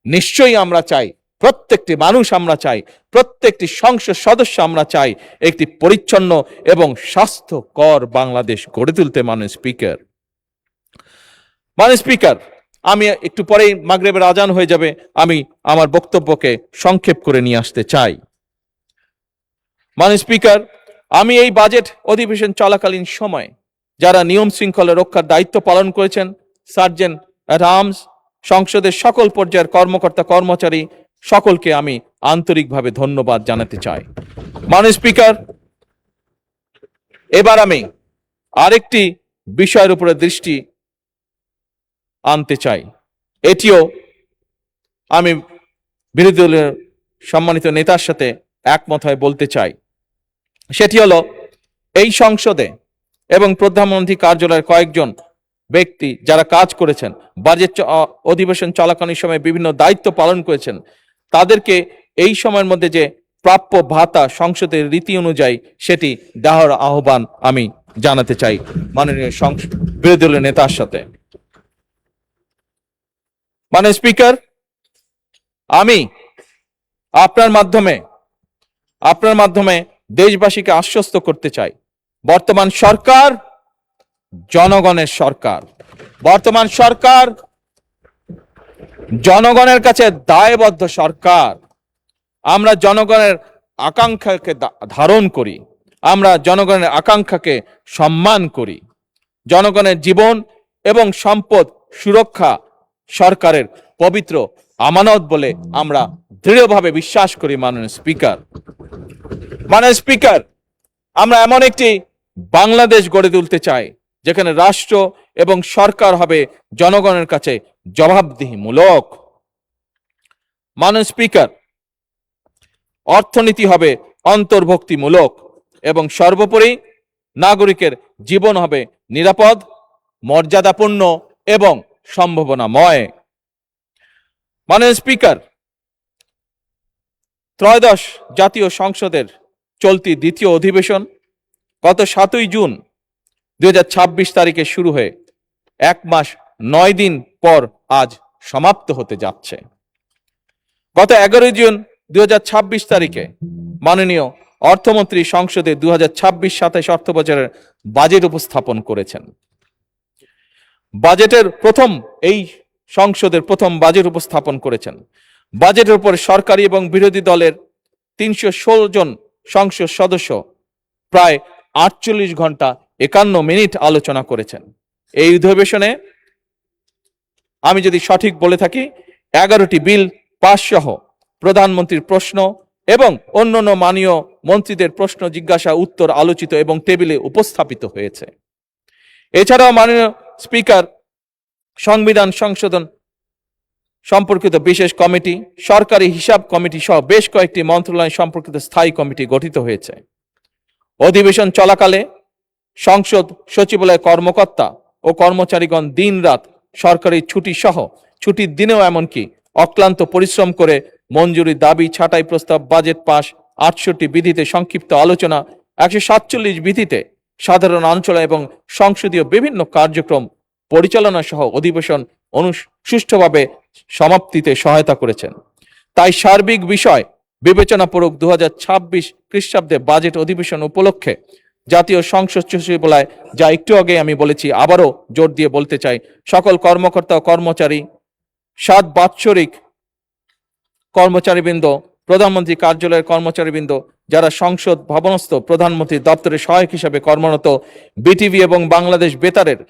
নিশ্চয়ই আমরা চাই, প্রত্যেকটি মানুষ আমরা চাই, প্রত্যেকটি সংসদ সদস্য আমরা চাই একটি পরিচ্ছন্ন এবং স্বাস্থ্যকর বাংলাদেশ গড়ে তুলতে। মাননীয় স্পিকার, আমি একটু পরেই মাগরিবের আজান হয়ে যাবে, আমি আমার বক্তব্যকে সংক্ষেপ করে নিয়ে আসতে চাই। মাননীয় স্পিকার, আমি এই বাজেট অধিবেশন চলাকালীন সময় যারা নিয়ম শৃঙ্খলা রক্ষার দায়িত্ব পালন করেছেন, সার্জেন্ট অ্যাট আর্মস, সংসদের সকল পর্যায়ের কর্মকর্তা কর্মচারী সকলকে আমি আন্তরিকভাবে ধন্যবাদ জানাতে চাই। মাননীয় স্পিকার, এবার আমি আরেকটি বিষয়ের উপরে দৃষ্টি আনতে চাই, এটিও আমি বিরোধী দলের সম্মানিত নেতার সাথে একমত হয়ে বলতে চাই। সেটি হলো, এই সংসদে এবং প্রধানমন্ত্রী কার্যালয়ের কয়েকজন ব্যক্তি যারা কাজ করেছেন, বাজেট অধিবেশন চলাকালীন সময় বিভিন্ন দায়িত্ব পালন করেছেন, তাদেরকে এই সময়ের মধ্যে যে প্রাপ্য ভাতা সংসদের রীতি অনুযায়ী সেটি দেওয়ার আহ্বান আমি জানাতে চাই মাননীয় বিরোধী দলের নেতার সাথে। মাননীয় স্পিকার, আমি আপনার মাধ্যমে দেশবাসীকে আশ্বস্ত করতে চাই, বর্তমান সরকার জনগণের সরকার, বর্তমান সরকার জনগণের কাছে দায়বদ্ধ সরকার। আমরা জনগণের আকাঙ্ক্ষাকে ধারণ করি, আমরা জনগণের আকাঙ্ক্ষাকে সম্মান করি। জনগণের জীবন এবং সম্পদ সুরক্ষা সরকারের পবিত্র আমানত বলে আমরা দৃঢ়ভাবে বিশ্বাস করি। মাননীয় স্পিকার, আমরা এমন একটি বাংলাদেশ গড়ে তুলতে চাই যেখানে রাষ্ট্র এবং সরকার হবে জনগণের কাছে জবাবদিহিমূলক। মাননীয় স্পিকার, অর্থনীতি হবে অন্তর্ভুক্তিমূলক এবং সর্বোপরি নাগরিকের জীবন হবে নিরাপদ, মর্যাদাপূর্ণ এবং সম্ভাবনাময়। মাননীয় স্পিকার, ত্রয়োদশ জাতীয় সংসদের চলতি দ্বিতীয় অধিবেশন গত 7ই জুন 2026 তারিখে শুরু হয়ে 1 মাস 9 দিন পর আজ সমাপ্ত হতে যাচ্ছে। গত 11 জুন 2026 তারিখে মাননীয় অর্থমন্ত্রী সংসদে 2026-27 অর্থ বছরের বাজেট উপস্থাপন করেছেন। এই সংসদের প্রথম বাজেট উপস্থাপন করেছেন। বাজেটের উপর সরকারি এবং বিরোধী দলের 316 জন সংসদ সদস্য প্রায় 48 ঘন্টা 51 মিনিট আলোচনা করেছেন। এই অধিবেশনে আমি যদি সঠিক বলে থাকি 11টি বিল পাস সহ প্রধানমন্ত্রীর প্রশ্ন এবং অন্যান্য মাননীয় মন্ত্রীদের প্রশ্ন জিজ্ঞাসা উত্তর আলোচিত এবং টেবিলে উপস্থাপিত হয়েছে। এছাড়াও মাননীয় স্পিকার, সংবিধান সংশোধন সম্পর্কিত বিশেষ কমিটি, সরকারি হিসাব কমিটি সহ বেশ কয়েকটি মন্ত্রণালয় সম্পর্কিত স্থায়ী কমিটি গঠিত হয়েছে। অধিবেশন চলাকালে সংসদ সচিবালয় কর্মকর্তা ও কর্মচারীগণ দিনরাত সরকারি ছুটি সহ ছুটির দিনেও এমনকি অক্লান্ত পরিশ্রম করে মঞ্জুরি দাবি ছাঁটাই প্রস্তাব, বাজেট পাস, 68 বিধিতে সংক্ষিপ্ত আলোচনা, 147 বিধিতে সাধারণ আলোচনা এবং সংসদীয় বিভিন্ন কার্যক্রম পরিচালনা সহ অধিবেশন সুষ্ঠুভাবে সমাপ্তিতে সহায়তা করেছেন। তাই সার্বিক বিষয় বিবেচনাপূর্বক 2026 খ্রিস্টাব্দে বাজেট অধিবেশন উপলক্ষে জাতীয় সংসদ সচিবালয়, যা একটু আগে আমি বলেছি, আবারও জোর দিয়ে বলতে চাই, সকল কর্মকর্তা ও কর্মচারী, 7 বাৎসরিক কর্মচারীবৃন্দ, প্রধানমন্ত্রী কার্যালয়ের কর্মচারীবৃন্দ, যারা সংসদ ভবনস্থ প্রধানমন্ত্রী দপ্তরে সহায়ক হিসাবে কর্মরত, বিটিভি এবং বাংলাদেশ বেতারের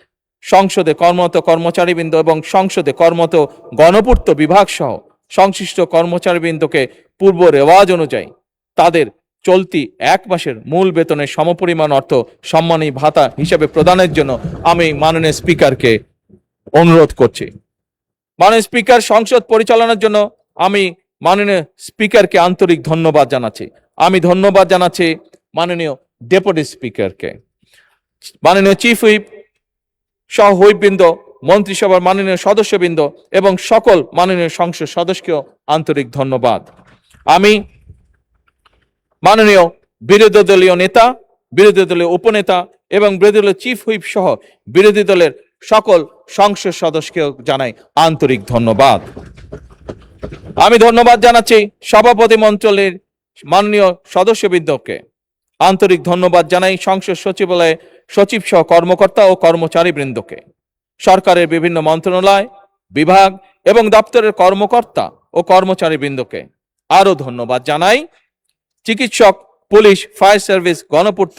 সংসদে কর্মরত কর্মচারীবৃন্দ এবং সংসদে কর্মরত গণপূর্ত বিভাগ সহ সংশ্লিষ্ট কর্মচারীবৃন্দকে পূর্ব রেওয়াজ অনুযায়ী তাদের চলতি 1 মাসের মূল বেতনের সমপরিমাণ অর্থ সম্মানী ভাতা হিসেবে প্রদানের জন্য আমি মাননীয় স্পিকারকে অনুরোধ করছি। মাননীয় স্পিকার, সংসদ পরিচালনার জন্য আমি মাননীয় স্পিকারকে আন্তরিক ধন্যবাদ জানাচ্ছি। আমি ধন্যবাদ জানাচ্ছি মাননীয় ডেপুটি স্পিকারকে, মাননীয় চিফ হুইপ সহ হুইপবৃন্দ, মন্ত্রিসভার মাননীয় সদস্যবৃন্দ এবং সকল মাননীয় সংসদ সদস্যকেও আন্তরিক ধন্যবাদ। আমি মাননীয় বিরোধী দলীয় নেতা বিরোধী দলের উপনেতা এবং বিরোধী দলের চিফ হুইপ সহ বিরোধী দলের সকল সংসদ সদস্যকেও জানাই আন্তরিক ধন্যবাদ। আমি ধন্যবাদ জানাচ্ছি সভাপতি মণ্ডলীর মাননীয় সদস্যবৃন্দকে। আন্তরিক ধন্যবাদ জানাই সংসদ সচিবালয়ে সচিব সহ কর্মকর্তা ও কর্মচারীবৃন্দকে, সরকারের বিভিন্ন মন্ত্রণালয়, বিভাগ এবং দপ্তরের কর্মকর্তা ও কর্মচারীবৃন্দকে। আরো ধন্যবাদ জানাই চিকিৎসক, পুলিশ, ফায়ার সার্ভিস, গণপূর্ত,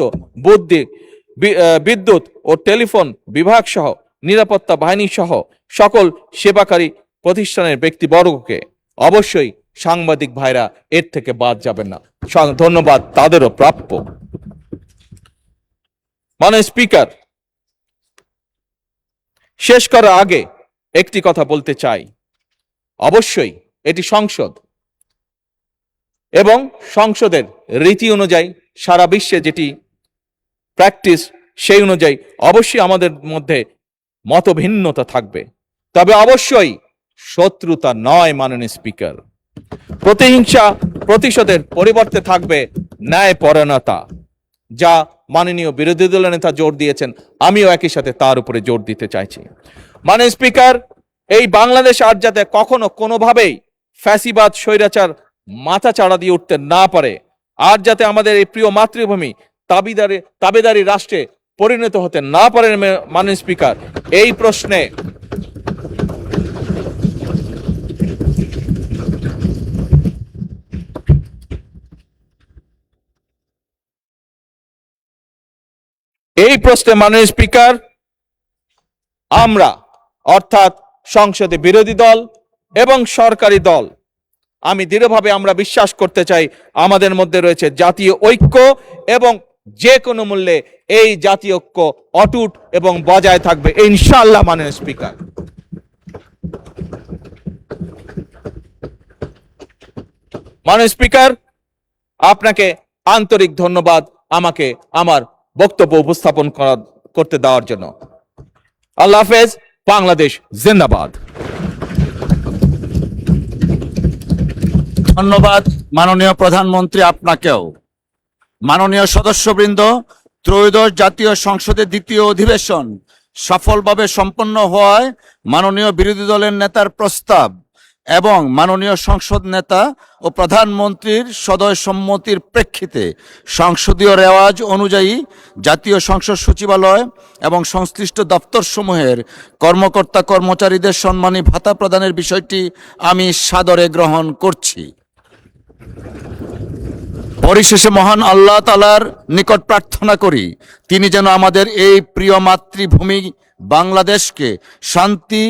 বিদ্যুৎ ও টেলিফোন বিভাগ সহ নিরাপত্তা বাহিনী সহ সকল সেবাকারী প্রতিষ্ঠানের ব্যক্তিবর্গকে। অবশ্যই সাংবাদিক ভাইরা এর থেকে বাদ যাবেন না, ধন্যবাদ তাদেরও প্রাপ্য। মাননীয় স্পিকার, শেষ করার আগে একটি কথা বলতে চাই। অবশ্যই এটি সংসদ এবং সংসদের রীতি অনুযায়ী সারা বিশ্বে যেটি প্র্যাকটিস, সেই অনুযায়ী অবশ্যই আমাদের মধ্যে মতভিন্নতা থাকবে, তবে অবশ্যই শত্রুতা নয়। মাননীয় স্পিকার, প্রতিহিংসা প্রতিশোধের পরিবর্তে থাকবে ন্যায়পরায়ণতা, যা মাননীয় বিরোধী দলের নেতা জোর দিয়েছেন, আমিও একই সাথে তার উপরে জোর দিতে চাইছি। মাননীয় স্পিকার, এই বাংলাদেশ আর যাতে কখনো কোনোভাবেই ফ্যাসিবাদ স্বৈরাচার মাথা চাড়া দিয়ে উঠতে না পারে, আর যাতে আমাদের এই প্রিয় মাতৃভূমি তাবেদারি রাষ্ট্রে পরিণত হতে না পারে। মাননীয় স্পিকার, এই প্রশ্নে মাননীয় স্পিকার, আমরা অর্থাৎ সংসদে বিরোধী দল এবং সরকারি দল, আমি দৃঢ়ভাবে আমরা বিশ্বাস করতে চাই আমাদের মধ্যে রয়েছে জাতীয় ঐক্য এবং যে কোনো মূল্যে এই জাতীয় ঐক্য অটুট এবং বজায় থাকবে ইনশাআল্লাহ। মাননীয় স্পিকার, মাননীয় স্পিকার, আপনাকে আন্তরিক ধন্যবাদ আমাকে আমার বক্তব্য উপস্থাপন করতে দেওয়ার জন্য। আল্লাহ হাফেজ। বাংলাদেশ জিন্দাবাদ। ধন্যবাদ মাননীয় প্রধানমন্ত্রী আপনাকেও। মাননীয় সদস্যবৃন্দ, ত্রয়োদশ জাতীয় সংসদের দ্বিতীয় অধিবেশন সফলভাবে সম্পন্ন হওয়ায় মাননীয় বিরোধী দলের নেতার প্রস্তাব এবং মাননীয় সংসদ নেতা ও প্রধানমন্ত্রীর সদয় সম্মতির প্রেক্ষিতে সংসদীয় রেওয়াজ অনুযায়ী জাতীয় সংসদ সচিবালয় এবং সংশ্লিষ্ট দপ্তরসমূহের কর্মকর্তা কর্মচারীদের সম্মানী ভাতা প্রদানের বিষয়টি আমি সাদরে গ্রহণ করছি। পরিশেষে মহান আল্লাহ তাআলার নিকট প্রার্থনা করি, তিনি যেন আমাদের এই প্রিয় মাতৃভূমি বাংলাদেশকে শান্তি,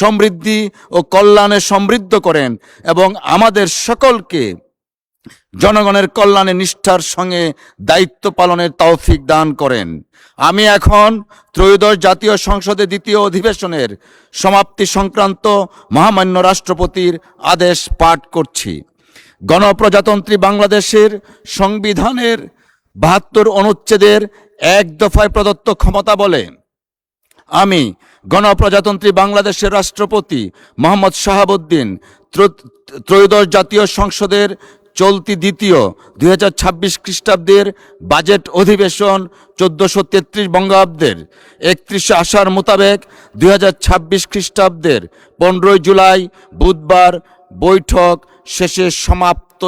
সমৃদ্ধি ও কল্যাণে সমৃদ্ধ করেন এবং আমাদের সকলকে জনগণের কল্যাণে নিষ্ঠার সঙ্গে দায়িত্ব পালনের তৌফিক দান করেন। আমি এখন ত্রয়োদশ জাতীয় সংসদের দ্বিতীয় অধিবেশনের সমাপ্তি সংক্রান্ত মহামান্য রাষ্ট্রপতির আদেশ পাঠ করছি। গণপ্রজাতন্ত্রী বাংলাদেশের সংবিধানের ৭২ অনুচ্ছেদের ১ দফায় প্রদত্ত ক্ষমতা বলে আমি গণপ্রজাতন্ত্রী বাংলাদেশের রাষ্ট্রপতি মোহাম্মদ শাহাবুদ্দিন ত্রয়োদশ জাতীয় সংসদের চলতি দ্বিতীয় ২০২৬ খ্রিস্টাব্দের বাজেট অধিবেশন ১৪৩৩ বঙ্গাব্দের ৩১ আষাঢ় মোতাবেক ২০২৬ খ্রিস্টাব্দের ১৫ জুলাই বুধবার বৈঠক শেষে সমাপ্ত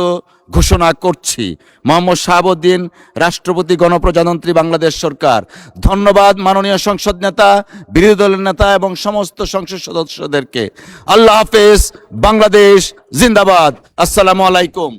ঘোষণা করছি। মোহাম্মদ শাহাবুদ্দিন, রাষ্ট্রপতি, গণপ্রজাতন্ত্রী বাংলাদেশ সরকার। ধন্যবাদ মাননীয় সংসদ নেতা, বিরোধী দলের নেতা এবং সমস্ত সংসদ সদস্যদেরকে। আল্লাহ হাফেজ। বাংলাদেশ জিন্দাবাদ। আসসালামু আলাইকুম।